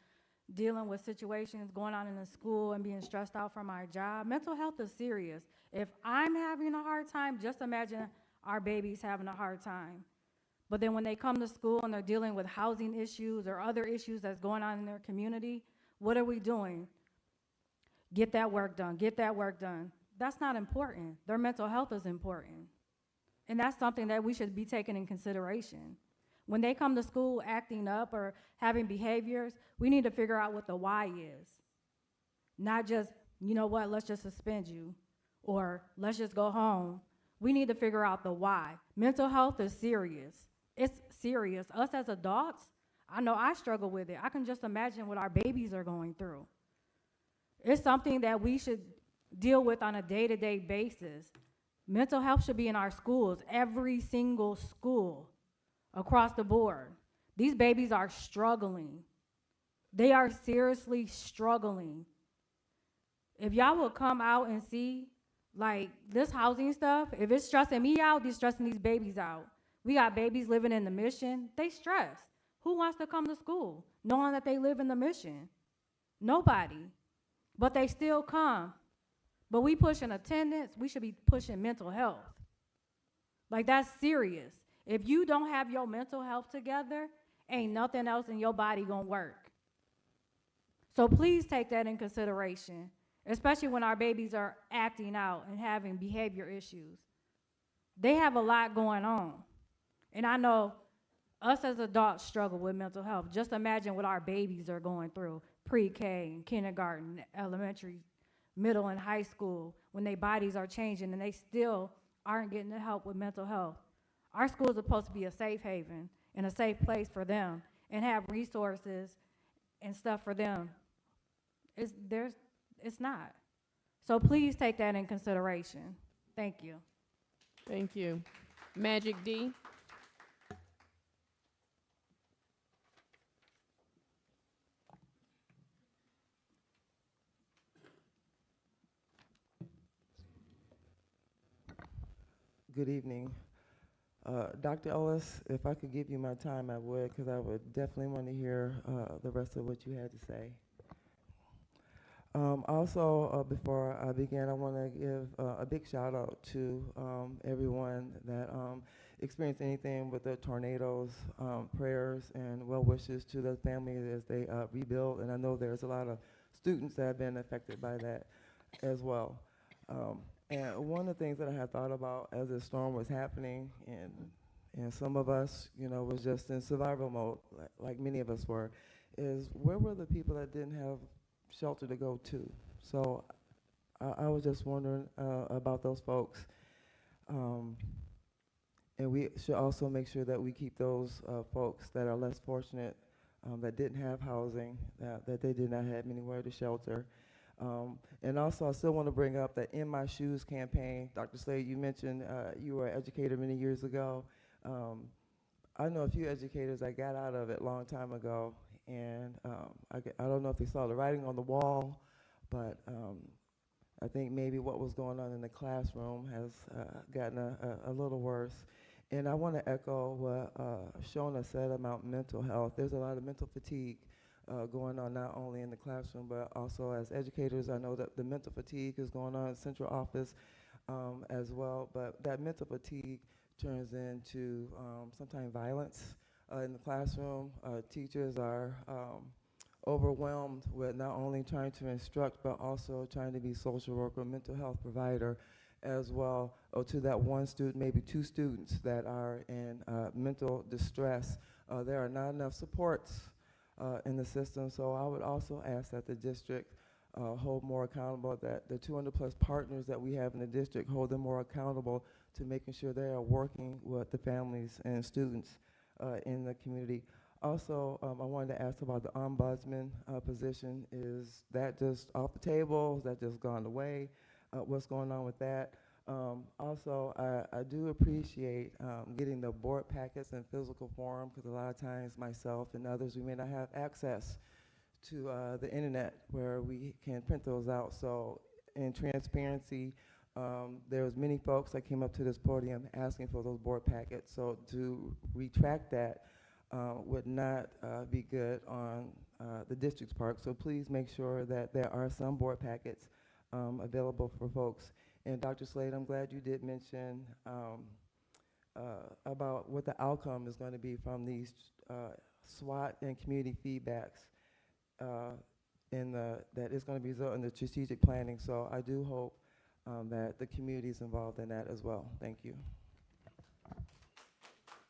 dealing with situations going on in the school and being stressed out from our job, mental health is serious. If I'm having a hard time, just imagine our babies having a hard time. But then when they come to school and they're dealing with housing issues or other issues that's going on in their community, what are we doing? Get that work done, get that work done. That's not important. Their mental health is important. And that's something that we should be taking in consideration. When they come to school acting up or having behaviors, we need to figure out what the why is. Not just, you know what, let's just suspend you, or let's just go home. We need to figure out the why. Mental health is serious. It's serious. Us as adults, I know I struggle with it. I can just imagine what our babies are going through. It's something that we should deal with on a day-to-day basis. Mental health should be in our schools, every single school across the board. These babies are struggling. They are seriously struggling. If y'all will come out and see, like, this housing stuff, if it's stressing me out, it's stressing these babies out. We got babies living in the Mission. They stress. Who wants to come to school knowing that they live in the Mission? Nobody. But they still come. But we pushing attendance, we should be pushing mental health. Like, that's serious. If you don't have your mental health together, ain't nothing else in your body gonna work. So please take that in consideration, especially when our babies are acting out and having behavior issues. They have a lot going on. And I know us as adults struggle with mental health. Just imagine what our babies are going through, pre-K and kindergarten, elementary, middle and high school, when their bodies are changing and they still aren't getting the help with mental health. Our school is supposed to be a safe haven and a safe place for them and have resources and stuff for them. It's not. So please take that in consideration. Thank you. Thank you. Magic D. Good evening. Dr. Ellis, if I could give you my time, I would, because I would definitely want to hear the rest of what you had to say. Also, before I begin, I want to give a big shout out to everyone that experienced anything with the tornadoes, prayers and well wishes to the families as they rebuild. And I know there's a lot of students that have been affected by that as well. And one of the things that I had thought about as the storm was happening, and some of us, you know, was just in survival mode, like many of us were, is where were the people that didn't have shelter to go to? So I was just wondering about those folks. And we should also make sure that we keep those folks that are less fortunate, that didn't have housing, that they did not have anywhere to shelter. And also, I still want to bring up the In My Shoes campaign. Dr. Slade, you mentioned you were an educator many years ago. I know a few educators that got out of it a long time ago, and I don't know if they saw the writing on the wall, but I think maybe what was going on in the classroom has gotten a little worse. And I want to echo what Shona said about mental health. There's a lot of mental fatigue going on not only in the classroom, but also as educators. I know that the mental fatigue is going on in central office as well, but that mental fatigue turns into sometimes violence in the classroom. Teachers are overwhelmed with not only trying to instruct, but also trying to be social worker, mental health provider as well, or to that one student, maybe two students that are in mental distress. There are not enough supports in the system, so I would also ask that the district hold more accountable, that the 200+ partners that we have in the district hold them more accountable to making sure they are working with the families and students in the community. Also, I wanted to ask about the ombudsman position. Is that just off the table? Is that just gone away? What's going on with that? Also, I do appreciate getting the board packets in physical form, because a lot of times myself and others, we may not have access to the internet where we can print those out. So in transparency, there was many folks that came up to this podium asking for those board packets. So to retract that would not be good on the district's part. So please make sure that there are some board packets available for folks. And Dr. Slade, I'm glad you did mention about what the outcome is going to be from these SWOT and community feedbacks, that it's going to be in the strategic planning. So I do hope that the community is involved in that as well. Thank you.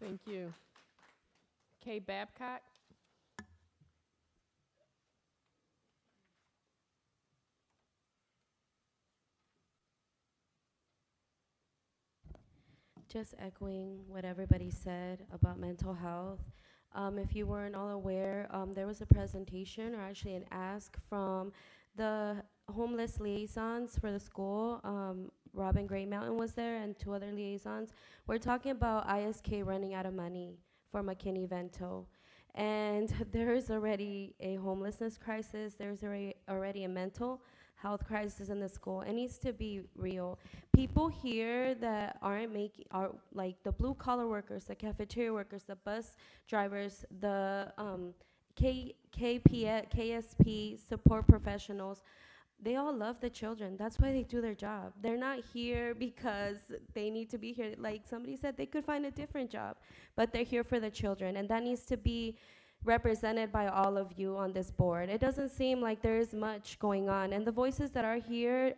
Thank you. Kay Babcock. Just echoing what everybody said about mental health. If you weren't all aware, there was a presentation, or actually an ask from the homeless liaisons for the school. Robin Gray Mountain was there and 2 other liaisons. We're talking about ISK running out of money for McKinney-Vento. And there's already a homelessness crisis. There's already a mental health crisis in the school. It needs to be real. People here that aren't making, are like the blue collar workers, the cafeteria workers, the bus drivers, the KSP support professionals, they all love the children. That's why they do their job. They're not here because they need to be here. Like somebody said, they could find a different job, but they're here for the children, and that needs to be represented by all of you on this board. It doesn't seem like there is much going on, and the voices that are here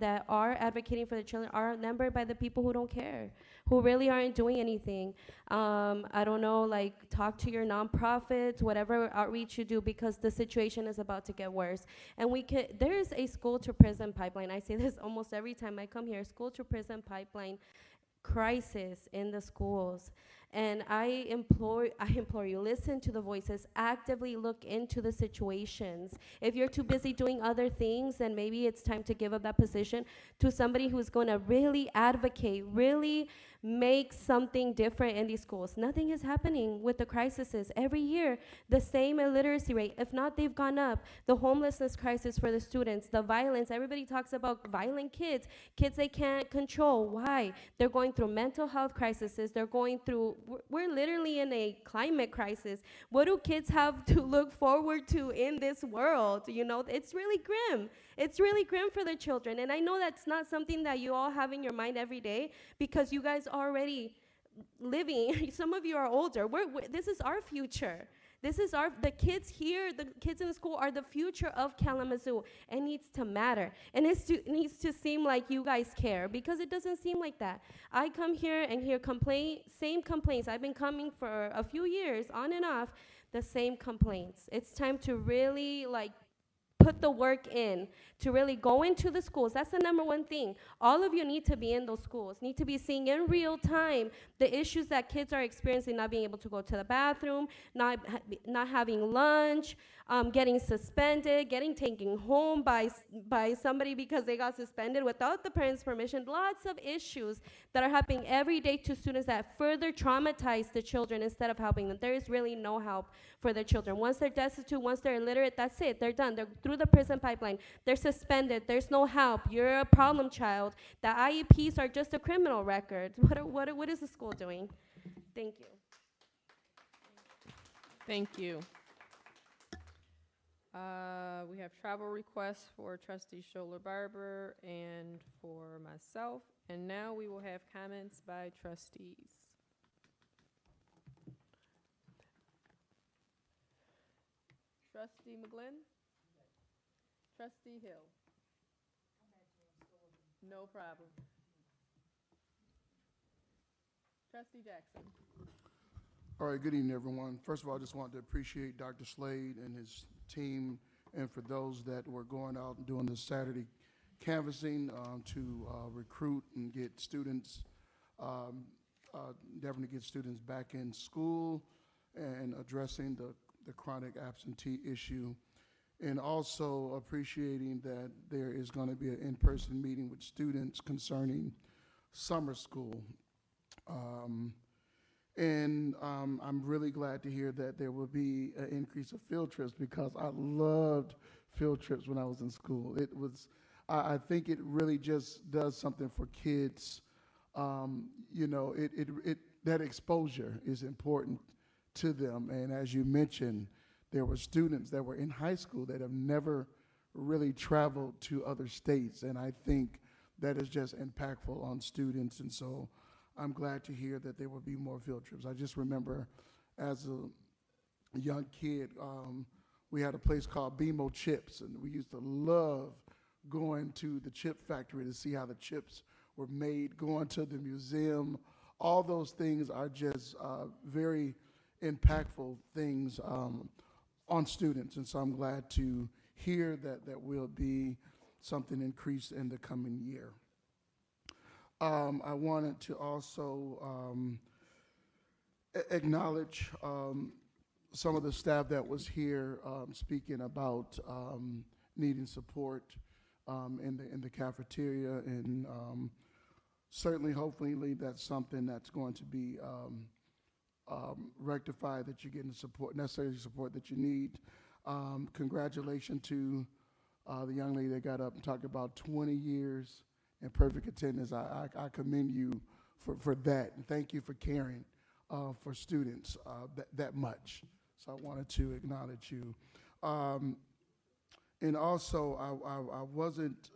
that are advocating for the children are outnumbered by the people who don't care, who really aren't doing anything. I don't know, like talk to your nonprofits, whatever outreach you do, because the situation is about to get worse. And there's a school to prison pipeline. I say this almost every time I come here, school to prison pipeline crisis in the schools. And I implore you, listen to the voices, actively look into the situations. If you're too busy doing other things, then maybe it's time to give up that position to somebody who's going to really advocate, really make something different in these schools. Nothing is happening with the crises. Every year, the same illiteracy rate, if not, they've gone up. The homelessness crisis for the students, the violence, everybody talks about violent kids they can't control. Why? They're going through mental health crises. They're going through, we're literally in a climate crisis. What do kids have to look forward to in this world? You know, it's really grim. It's really grim for the children. And I know that's not something that you all have in your mind every day, because you guys are already living. Some of you are older. This is our future. The kids here, the kids in the school are the future of Kalamazoo. It needs to matter. And it needs to seem like you guys care, because it doesn't seem like that. I come here and hear same complaints. I've been coming for a few years, on and off, the same complaints. It's time to really put the work in, to really go into the schools. That's the number one thing. All of you need to be in those schools, need to be seeing in real time the issues that kids are experiencing, not being able to go to the bathroom, not having lunch, getting suspended, getting taken home by somebody because they got suspended without the parents' permission. Lots of issues that are happening every day to students that further traumatize the children instead of helping them. There is really no help for the children. Once they're destitute, once they're illiterate, that's it. They're done. They're through the prison pipeline. They're suspended. There's no help. You're a problem child. The IEPs are just a criminal record. What is the school doing? Thank you. Thank you. We have travel requests for Trustee Scholler Barber and for myself. And now we will have comments by trustees. Trustee McGlynn? Trustee Hill? No problem. Trustee Jackson? All right, good evening, everyone. First of all, I just want to appreciate Dr. Slade and his team, and for those that were going out and doing this Saturday canvassing to recruit and get students, definitely get students back in school and addressing the chronic absentee issue. And also appreciating that there is going to be an in-person meeting with students concerning summer school. I'm really glad to hear that there will be an increase of field trips, because I loved field trips when I was in school. I think it really just does something for kids. You know, that exposure is important to them. And as you mentioned, there were students that were in high school that have never really traveled to other states. And I think that is just impactful on students. And so I'm glad to hear that there will be more field trips. I just remember as a young kid, we had a place called BMO Chips, and we used to love going to the chip factory to see how the chips were made, going to the museum. All those things are just very impactful things on students, and so I'm glad to hear that will be something increased in the coming year. I wanted to also acknowledge some of the staff that was here speaking about needing support in the cafeteria, and certainly, hopefully, that's something that's going to be rectified, that you're getting the support, necessary support that you need. Congratulations to the young lady that got up and talked about 20 years in perfect attendance. I commend you for that, and thank you for caring for students that much. So I wanted to acknowledge you. And also, I wasn't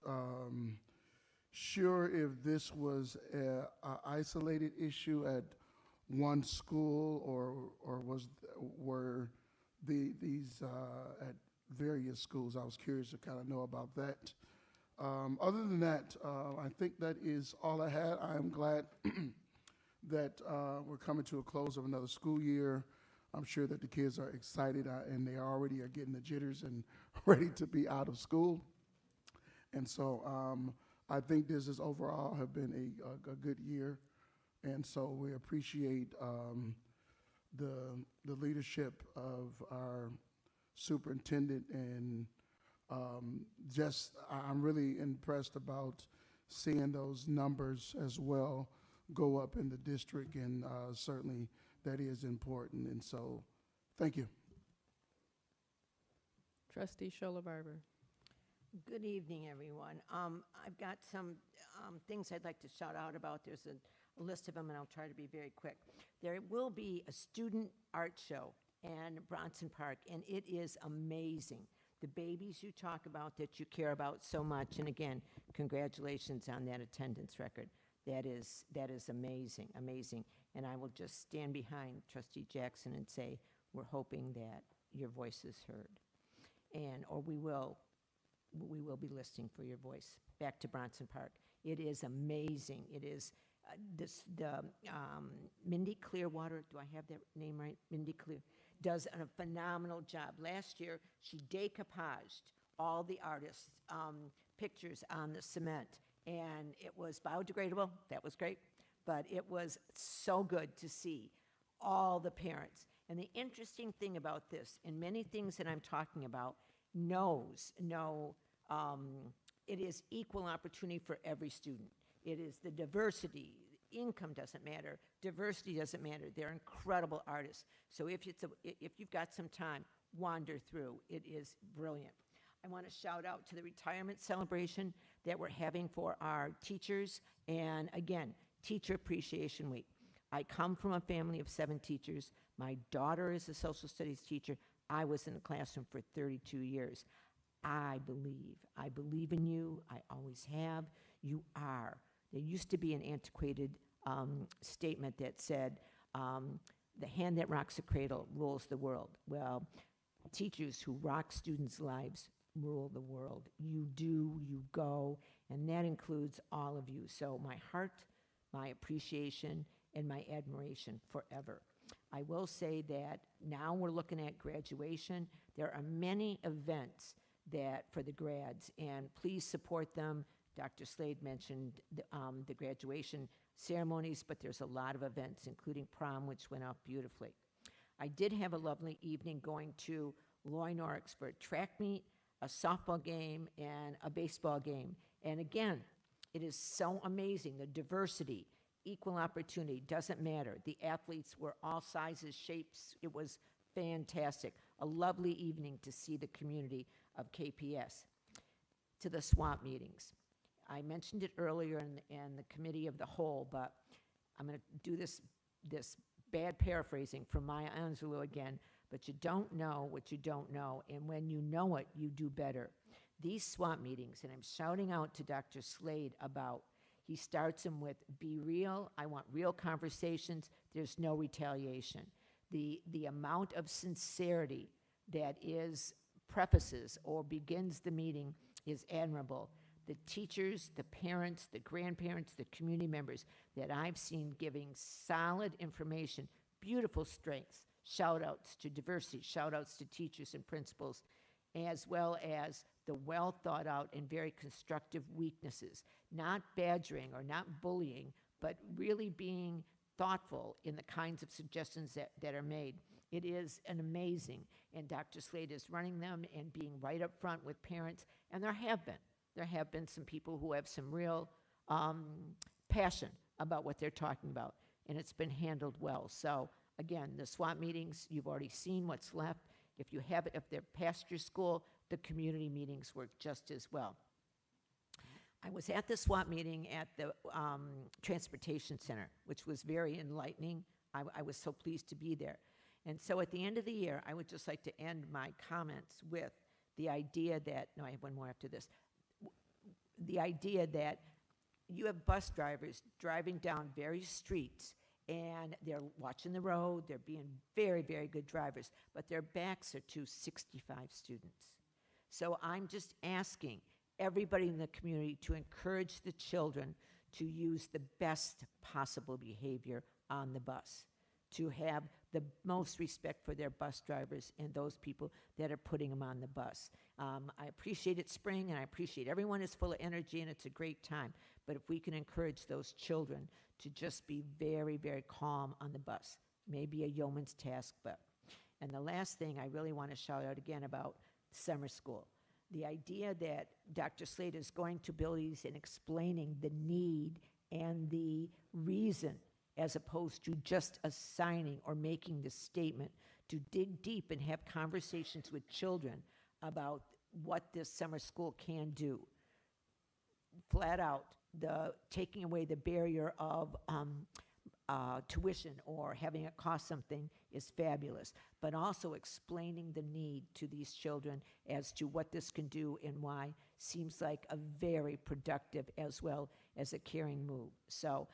sure if this was a isolated issue at one school, or were these at various schools. I was curious to kind of know about that. Other than that, I think that is all I had. I am glad that we're coming to a close of another school year. I'm sure that the kids are excited, and they already are getting the jitters and ready to be out of school. And so I think this has overall have been a good year. And so we appreciate the leadership of our superintendent, and I'm really impressed about seeing those numbers as well go up in the district, and certainly that is important. And so, thank you. Trustee Shola Barber. Good evening, everyone. I've got some things I'd like to shout out about. There's a list of them, and I'll try to be very quick. There will be a student art show in Bronson Park, and it is amazing. The babies you talk about that you care about so much, and again, congratulations on that attendance record. That is amazing, amazing. And I will just stand behind Trustee Jackson and say, we're hoping that your voice is heard. Or we will be listening for your voice. Back to Bronson Park. It is amazing. It is Mindy Clearwater, do I have that name right? Mindy Clear, does a phenomenal job. Last year, she decoupaged all the artists' pictures on the cement, and it was biodegradable. That was great. But it was so good to see all the parents. And the interesting thing about this, and many things that I'm talking about, it is equal opportunity for every student. It is the diversity. Income doesn't matter. Diversity doesn't matter. They're incredible artists. So if you've got some time, wander through. It is brilliant. I want to shout out to the retirement celebration that we're having for our teachers. And again, Teacher Appreciation Week. I come from a family of 7 teachers. My daughter is a social studies teacher. I was in the classroom for 32 years. I believe in you. I always have. You are. There used to be an antiquated statement that said, the hand that rocks the cradle rules the world. Well, teachers who rock students' lives rule the world. You do, you go, and that includes all of you. So my heart, my appreciation, and my admiration forever. I will say that now we're looking at graduation. There are many events that for the grads, and please support them. Dr. Slade mentioned the graduation ceremonies, but there's a lot of events, including prom, which went off beautifully. I did have a lovely evening going to Loy Norix for a track meet, a softball game, and a baseball game. And again, it is so amazing, the diversity, equal opportunity, doesn't matter. The athletes were all sizes, shapes. It was fantastic. A lovely evening to see the community of KPS. To the SWAT meetings. I mentioned it earlier in the committee of the whole, but I'm going to do this bad paraphrasing from Maya Angelou again, but you don't know what you don't know, and when you know it, you do better. These SWAT meetings, and I'm shouting out to Dr. Slade about, he starts them with, be real, I want real conversations, there's no retaliation. The amount of sincerity that prefaces or begins the meeting is admirable. The teachers, the parents, the grandparents, the community members that I've seen giving solid information, beautiful strengths, shout outs to diversity, shout outs to teachers and principals, as well as the well thought out and very constructive weaknesses, not badgering or not bullying, but really being thoughtful in the kinds of suggestions that are made. It is an amazing, and Dr. Slade is running them and being right up front with parents, and there there have been some people who have some real passion about what they're talking about, and it's been handled well. So again, the SWAT meetings, you've already seen what's left. If you have it, if they're past your school, the community meetings work just as well. I was at the SWAT meeting at the Transportation Center, which was very enlightening. I was so pleased to be there. And so at the end of the year, I would just like to end my comments with the idea that, no, I have one more after this. The idea that you have bus drivers driving down various streets, and they're watching the road, they're being very, very good drivers, but their backs are to 65 students. So I'm just asking everybody in the community to encourage the children to use the best possible behavior on the bus, to have the most respect for their bus drivers and those people that are putting them on the bus. I appreciate it's spring, and I appreciate everyone is full of energy, and it's a great time. But if we can encourage those children to just be very, very calm on the bus, maybe a yeoman's task, but. And the last thing I really want to shout out again about summer school. The idea that Dr. Slade is going to abilities and explaining the need and the reason, as opposed to just assigning or making the statement, to dig deep and have conversations with children about what this summer school can do. Flat out, the taking away the barrier of tuition or having it cost something is fabulous, but also explaining the need to these children as to what this can do and why seems like a very productive as well as a caring move. So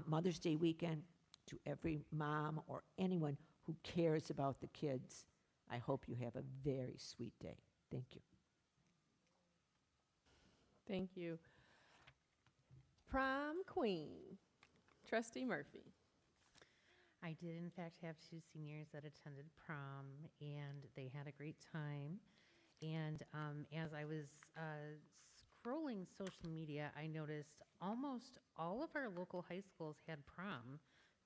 Mother's Day weekend, to every mom or anyone who cares about the kids, I hope you have a very sweet day. Thank you. Thank you. Prom Queen, Trustee Murphy. I did, in fact, have two seniors that attended prom, and they had a great time. And as I was scrolling social media, I noticed almost all of our local high schools had prom.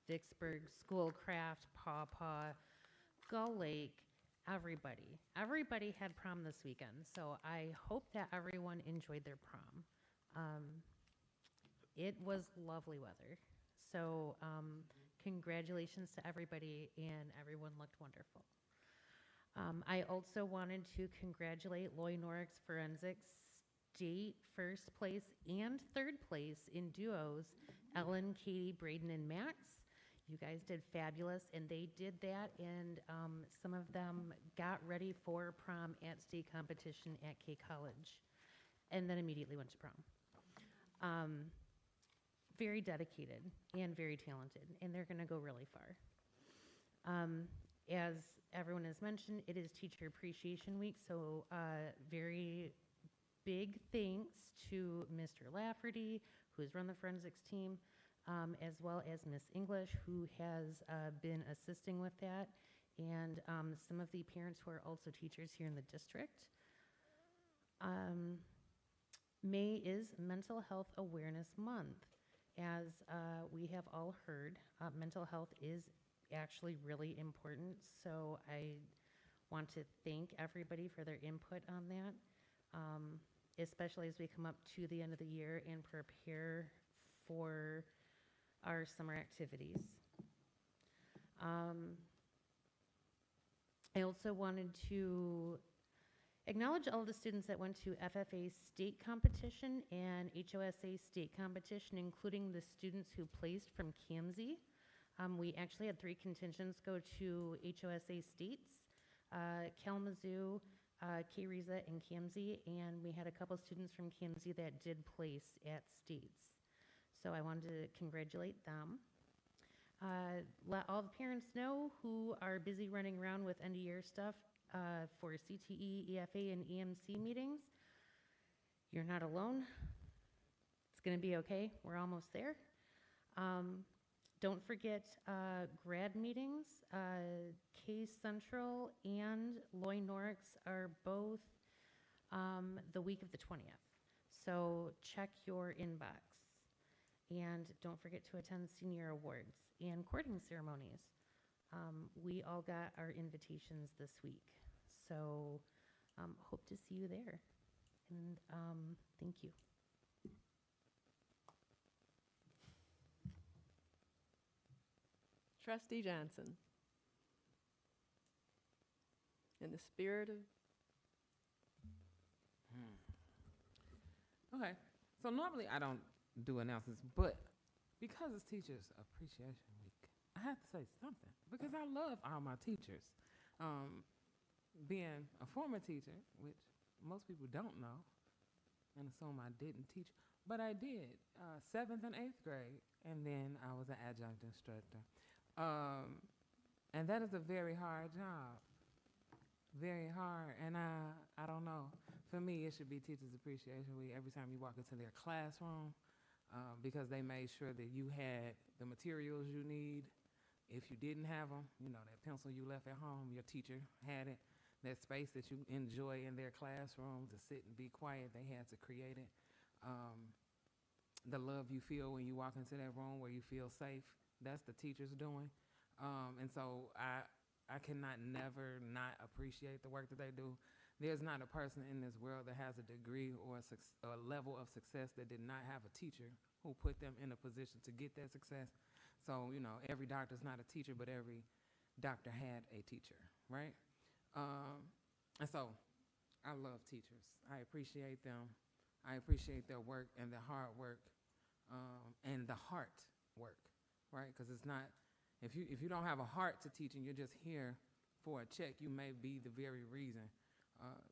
Vicksburg, Schoolcraft, Paw Paw, Gull Lake, everybody. Everybody had prom this weekend, so I hope that everyone enjoyed their prom. It was lovely weather, so congratulations to everybody, and everyone looked wonderful. I also wanted to congratulate Loy Norrick's Forensics State first place and third place in duos, Ellen, Katie, Braden, and Max. You guys did fabulous, and they did that, and some of them got ready for prom at state competition at K College, and then immediately went to prom. Very dedicated and very talented, and they're going to go really far. As everyone has mentioned, it is Teacher Appreciation Week, so very big thanks to Mr. Lafferty, who has run the forensics team, as well as Miss English, who has been assisting with that, and some of the parents who are also teachers here in the district. May is Mental Health Awareness Month. As we have all heard, mental health is actually really important, so I want to thank everybody for their input on that, especially as we come up to the end of the year and prepare for our summer activities. I also wanted to acknowledge all the students that went to FFA state competition and HOSA state competition, including the students who placed from Kamsey. We actually had 3 contingents go to HOSA states, Kalamazoo, K-Riza, and Kamsey, and we had a couple students from Kamsey that did place at states. So I wanted to congratulate them. Let all the parents know who are busy running around with end of year stuff for CTE, EFA, and EMC meetings. You're not alone. It's going to be okay. We're almost there. Don't forget grad meetings. K Central and Loy Norrick's are both the week of the 20th. So check your inbox. And don't forget to attend senior awards and courting ceremonies. We all got our invitations this week. So hope to see you there. And thank you. Trustee Johnson. In the spirit of Okay, so normally I don't do announcements, but because it's Teachers Appreciation Week, I have to say something because I love all my teachers. Being a former teacher, which most people don't know and assume I didn't teach, but I did, 7th and 8th grade, and then I was an adjunct instructor. And that is a very hard job. Very hard, and I don't know. For me, it should be Teachers Appreciation Week every time you walk into their classroom, because they made sure that you had the materials you need. If you didn't have them, you know, that pencil you left at home, your teacher had it. That space that you enjoy in their classroom to sit and be quiet, they had to create it. The love you feel when you walk into that room where you feel safe, that's the teachers doing. And so I cannot never not appreciate the work that they do. There's not a person in this world that has a degree or a level of success that did not have a teacher who put them in a position to get that success. So, you know, every doctor's not a teacher, but every doctor had a teacher, right? And so I love teachers. I appreciate them. I appreciate their work and their hard work, and the heart work, right? Because it's not, if you don't have a heart to teaching, you're just here for a check, you may be the very reason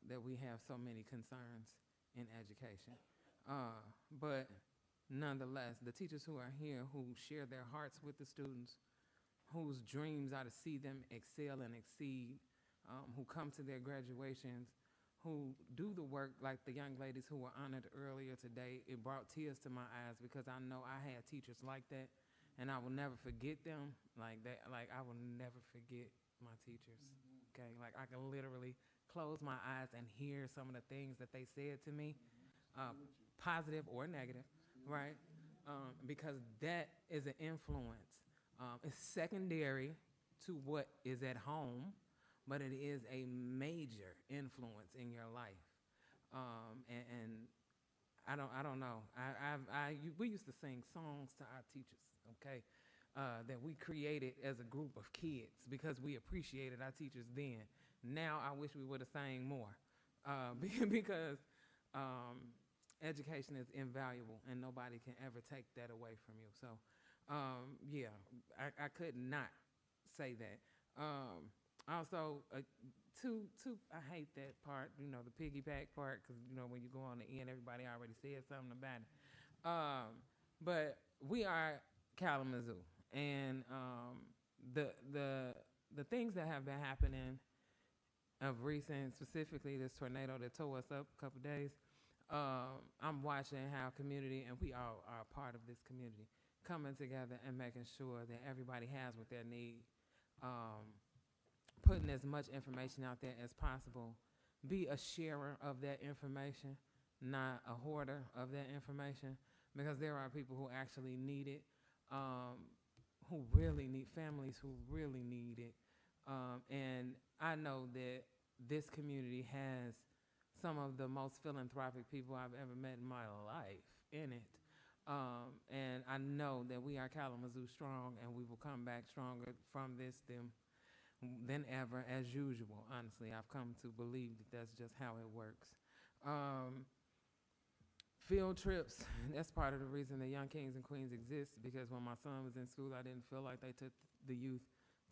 that we have so many concerns in education. But nonetheless, the teachers who are here, who share their hearts with the students, whose dreams are to see them excel and exceed, who come to their graduations, who do the work like the young ladies who were honored earlier today, it brought tears to my eyes because I know I had teachers like that, and I will never forget them like that. Like, I will never forget my teachers, okay? Like, I can literally close my eyes and hear some of the things that they said to me, positive or negative, right? Because that is an influence. It's secondary to what is at home, but it is a major influence in your life. And I don't know. We used to sing songs to our teachers, okay, that we created as a group of kids because we appreciated our teachers then. Now I wish we would have sang more, because education is invaluable and nobody can ever take that away from you. So, yeah, I could not say that. Also, I hate that part, you know, the piggyback part, because, you know, when you go on the end, everybody already said something about it. But we are Kalamazoo, and the things that have been happening of recent, specifically this tornado that tore us up a couple days, I'm watching how community, and we all are a part of this community, coming together and making sure that everybody has what they need. Putting as much information out there as possible. Be a sharer of that information, not a hoarder of that information, because there are people who actually need it, who really need, families who really need it. And I know that this community has some of the most philanthropic people I've ever met in my life in it. And I know that we are Kalamazoo strong, and we will come back stronger from this than ever, as usual. Honestly, I've come to believe that that's just how it works. Field trips, that's part of the reason the Young Kings and Queens exist, because when my son was in school, I didn't feel like they took the youth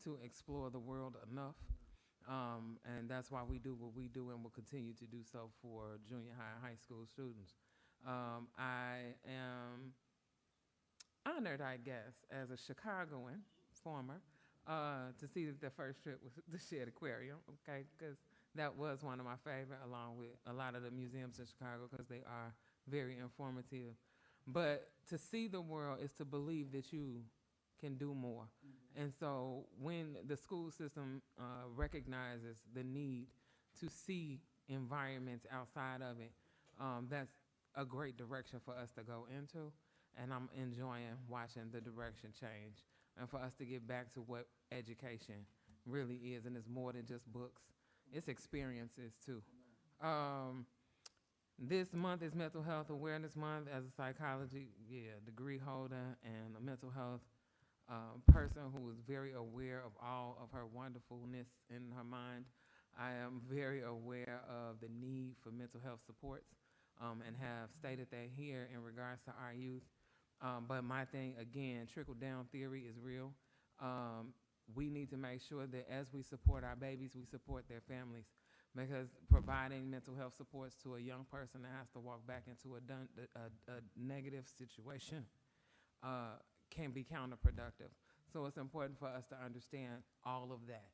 to explore the world enough. And that's why we do what we do and will continue to do so for junior high and high school students. I am honored, I guess, as a Chicagoan, former, to see that the first trip was the Shed Aquarium, okay, because that was one of my favorite, along with a lot of the museums in Chicago, because they are very informative. But to see the world is to believe that you can do more. And so when the school system recognizes the need to see environments outside of it, that's a great direction for us to go into. And I'm enjoying watching the direction change, and for us to get back to what education really is. And it's more than just books. It's experiences too. This month is Mental Health Awareness Month. As a psychology degree holder and a mental health person who is very aware of all of her wonderfulness in her mind, I am very aware of the need for mental health supports and have stated that here in regards to our youth. But my thing, again, trickle-down theory is real. We need to make sure that as we support our babies, we support their families, because providing mental health supports to a young person that has to walk back into a negative situation can be counterproductive. So it's important for us to understand all of that.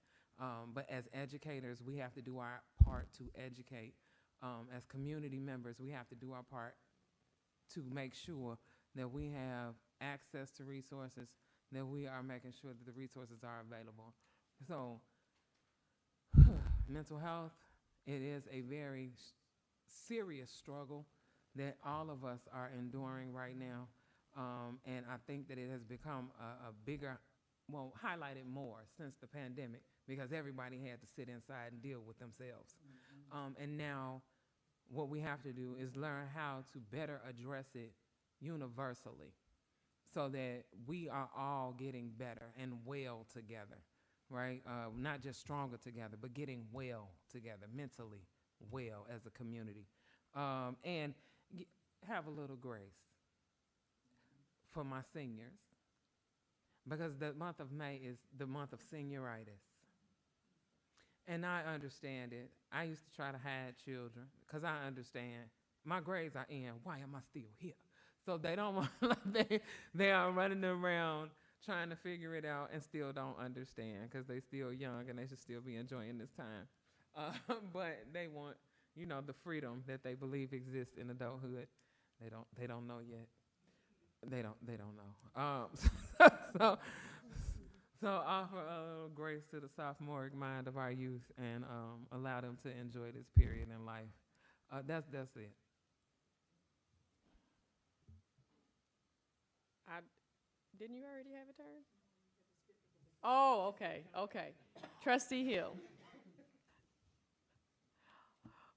But as educators, we have to do our part to educate. As community members, we have to do our part to make sure that we have access to resources, that we are making sure that the resources are available. So mental health, it is a very serious struggle that all of us are enduring right now. And I think that it has become a bigger, well, highlighted more since the pandemic, because everybody had to sit inside and deal with themselves. And now what we have to do is learn how to better address it universally, so that we are all getting better and well together, right? Not just stronger together, but getting well together, mentally well as a community. And have a little grace for my seniors, because the month of May is the month of senioritis. And I understand it. I used to try to hide children because I understand my grades are in. Why am I still here? So they don't want, they are running around trying to figure it out and still don't understand, because they still young and they should still be enjoying this time. But they want, the freedom that they believe exists in adulthood. They don't know yet. They don't know. So offer a little grace to the sophomoric mind of our youth and allow them to enjoy this period in life. That's it. Didn't you already have a turn? Oh, okay. Trustee Hill.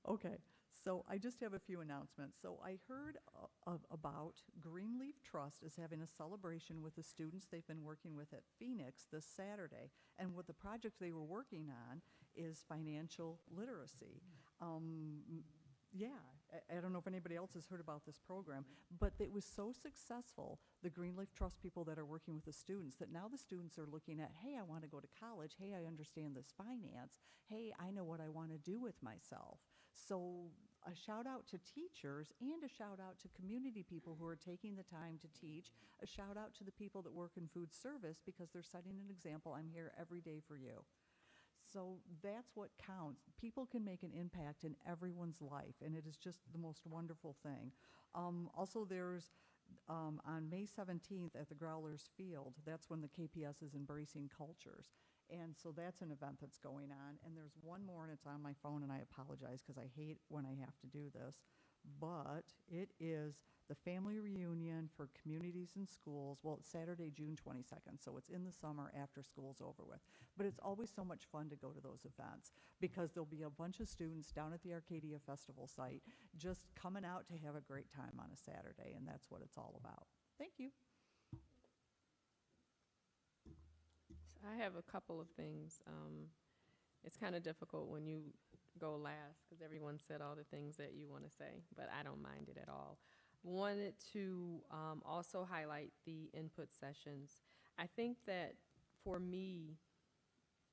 Okay, so I just have a few announcements. So I heard about Greenleaf Trust is having a celebration with the students they've been working with at Phoenix this Saturday. And what the project they were working on is financial literacy. I don't know if anybody else has heard about this program, but it was so successful, the Greenleaf Trust people that are working with the students, that now the students are looking at, hey, I want to go to college. Hey, I understand this finance. Hey, I know what I want to do with myself. So a shout out to teachers and a shout out to community people who are taking the time to teach. A shout out to the people that work in food service, because they're setting an example. I'm here every day for you. So that's what counts. People can make an impact in everyone's life, and it is just the most wonderful thing. Also, there's on May 17th at the Growlers Field, that's when the KPS is embracing cultures. And so that's an event that's going on. And there's one more, and it's on my phone, and I apologize because I hate when I have to do this. But it is the family reunion for communities and schools. Well, it's Saturday, June 22nd, so it's in the summer after school's over with. But it's always so much fun to go to those events, because there'll be a bunch of students down at the Arcadia Festival site just coming out to have a great time on a Saturday, and that's what it's all about. Thank you. I have a couple of things. It's kind of difficult when you go last, because everyone said all the things that you want to say, but I don't mind it at all. Wanted to also highlight the input sessions. I think that for me,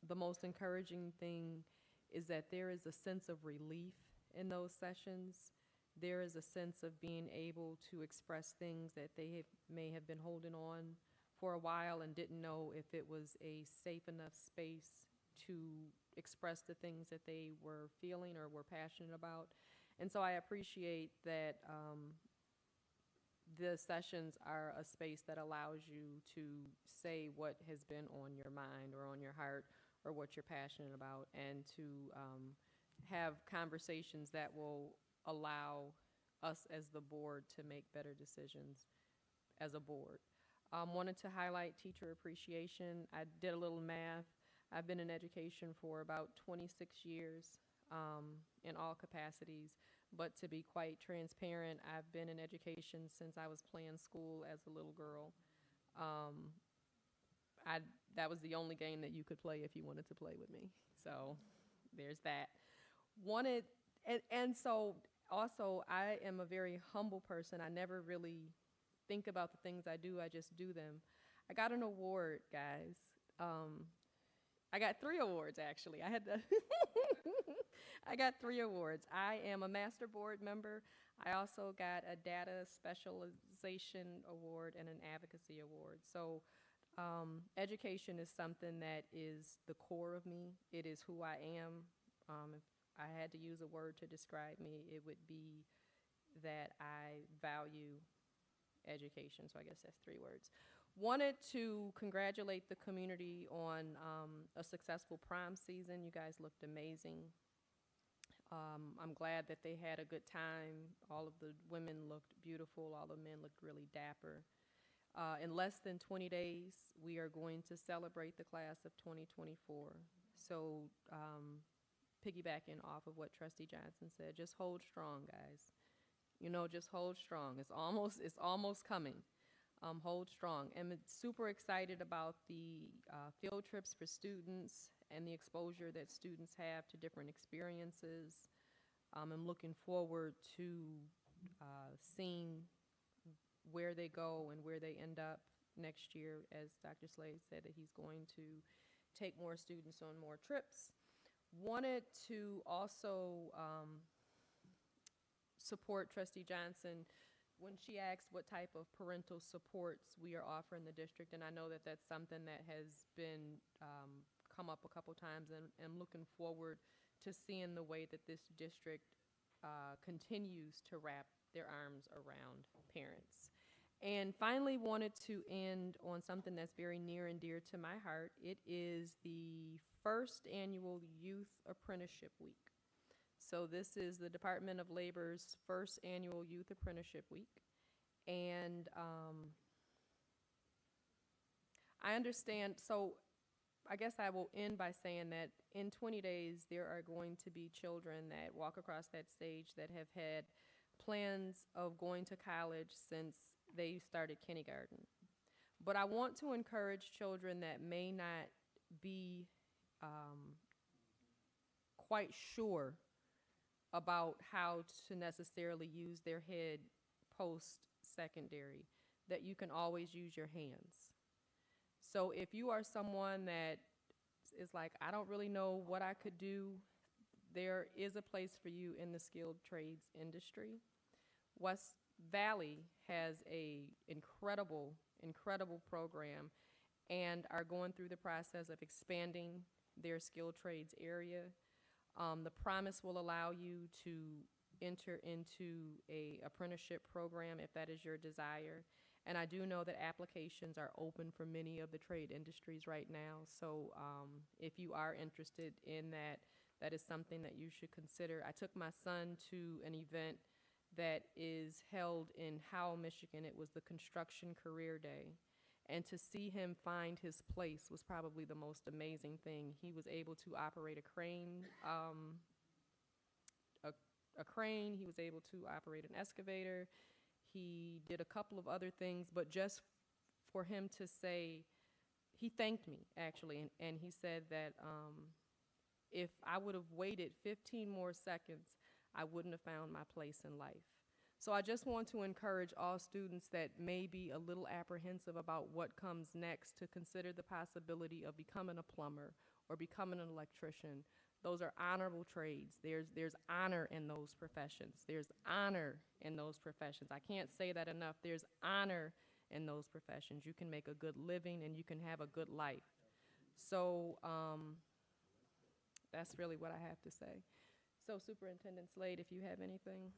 the most encouraging thing is that there is a sense of relief in those sessions. There is a sense of being able to express things that they may have been holding on for a while and didn't know if it was a safe enough space to express the things that they were feeling or were passionate about. And so I appreciate that the sessions are a space that allows you to say what has been on your mind or on your heart or what you're passionate about, and to have conversations that will allow us as the board to make better decisions as a board. Wanted to highlight teacher appreciation. I did a little math. I've been in education for about 26 years in all capacities, but to be quite transparent, I've been in education since I was playing school as a little girl. Um, that was the only game that you could play if you wanted to play with me. So there's that. Wanted, and so also I am a very humble person. I never really think about the things I do. I just do them. I got an award, guys. I got 3 awards actually. I had to I got 3 awards. I am a master board member. I also got a data specialization award and an advocacy award. So education is something that is the core of me. It is who I am. If I had to use a word to describe me, it would be that I value education. So I guess that's 3 words. Wanted to congratulate the community on a successful prom season. You guys looked amazing. I'm glad that they had a good time. All of the women looked beautiful. All the men looked really dapper. In less than 20 days, we are going to celebrate the class of 2024. So piggybacking off of what Trustee Johnson said, just hold strong, guys. You know, just hold strong. It's almost coming. Hold strong. I'm super excited about the field trips for students and the exposure that students have to different experiences. I'm looking forward to seeing where they go and where they end up next year. As Dr. Slade said, that he's going to take more students on more trips. Wanted to also support Trustee Johnson when she asked what type of parental supports we are offering the district, and I know that that's something that has been come up a couple times, and I'm looking forward to seeing the way that this district continues to wrap their arms around parents. And finally, wanted to end on something that's very near and dear to my heart. It is the first annual Youth Apprenticeship Week. So this is the Department of Labor's first annual Youth Apprenticeship Week. And I understand, so I guess I will end by saying that in 20 days, there are going to be children that walk across that stage that have had plans of going to college since they started kindergarten. But I want to encourage children that may not be quite sure about how to necessarily use their head post-secondary, that you can always use your hands. So if you are someone that is like, I don't really know what I could do, there is a place for you in the skilled trades industry. West Valley has a incredible program and are going through the process of expanding their skilled trades area. The promise will allow you to enter into a apprenticeship program if that is your desire. And I do know that applications are open for many of the trade industries right now. So if you are interested in that, that is something that you should consider. I took my son to an event that is held in Howell, Michigan. It was the Construction Career Day. And to see him find his place was probably the most amazing thing. He was able to operate a crane, he was able to operate an excavator. He did a couple of other things, but just for him to say, he thanked me actually, and he said that if I would have waited 15 more seconds, I wouldn't have found my place in life. So I just want to encourage all students that may be a little apprehensive about what comes next to consider the possibility of becoming a plumber or becoming an electrician. Those are honorable trades. There's honor in those professions. There's honor in those professions. I can't say that enough. There's honor in those professions. You can make a good living and you can have a good life. So that's really what I have to say. So Superintendent Slade, if you have anything.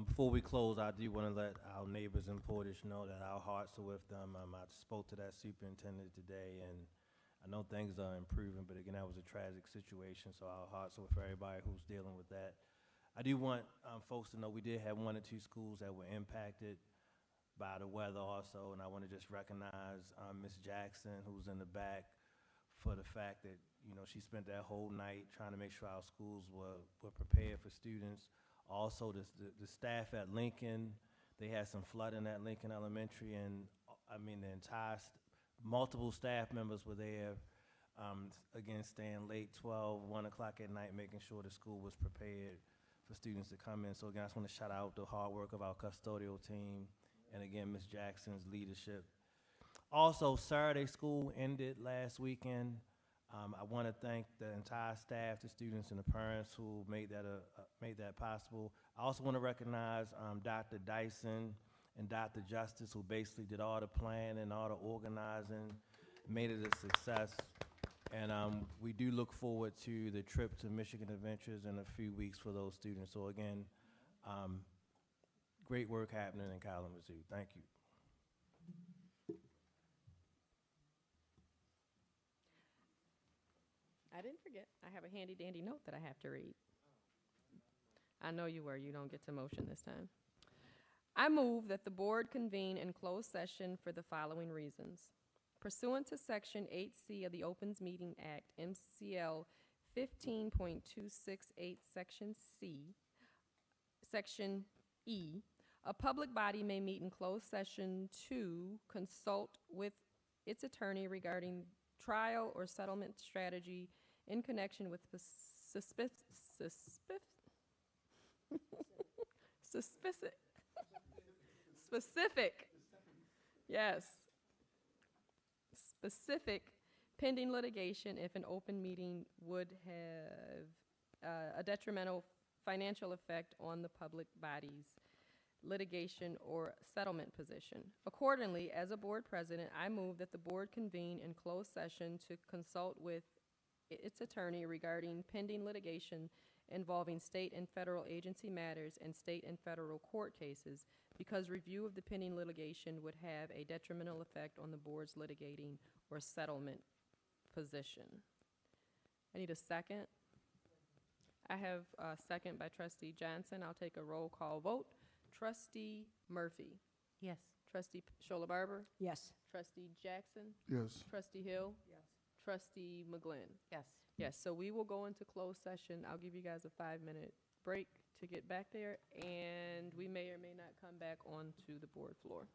Before we close, I do want to let our neighbors in Portage know that our hearts are with them. I spoke to that superintendent today, and I know things are improving, but again, that was a tragic situation, so our hearts are with everybody who's dealing with that. I do want folks to know we did have 1 or 2 schools that were impacted by the weather also, and I want to just recognize Ms. Jackson, who's in the back, for the fact that, you know, she spent that whole night trying to make sure our schools were prepared for students. Also, the staff at Lincoln, they had some flooding at Lincoln Elementary, and I mean, the entire, multiple staff members were there, again, staying late, 12, 1 o'clock at night, making sure the school was prepared for students to come in. So again, I just want to shout out the hard work of our custodial team, and again, Ms. Jackson's leadership. Also, Saturday school ended last weekend. I want to thank the entire staff, the students, and the parents who made that possible. I also want to recognize Dr. Dyson and Dr. Justice, who basically did all the planning, all the organizing, made it a success. And we do look forward to the trip to Michigan Adventures in a few weeks for those students. So again, great work happening in Kalamazoo. Thank you. I didn't forget. I have a handy dandy note that I have to read. I know you were. You don't get to motion this time. I move that the board convene in closed session for the following reasons. Pursuant to Section 8C of the Opens Meeting Act, MCL 15.268, Section E, a public body may meet in closed session to consult with its attorney regarding trial or settlement strategy in connection with specific pending litigation if an open meeting would have a detrimental financial effect on the public body's litigation or settlement position. Accordingly, as a board president, I move that the board convene in closed session to consult with its attorney regarding pending litigation involving state and federal agency matters and state and federal court cases, because review of the pending litigation would have a detrimental effect on the board's litigating or settlement position. I need a second. I have a second by Trustee Johnson. I'll take a roll call vote. Trustee Murphy. Yes. Trustee Shola Barber. Yes. Trustee Jackson. Yes. Trustee Hill. Yes. Trustee McGlynn. Yes. Yes, so we will go into closed session. I'll give you guys a 5-minute break to get back there, and we may or may not come back onto the board floor.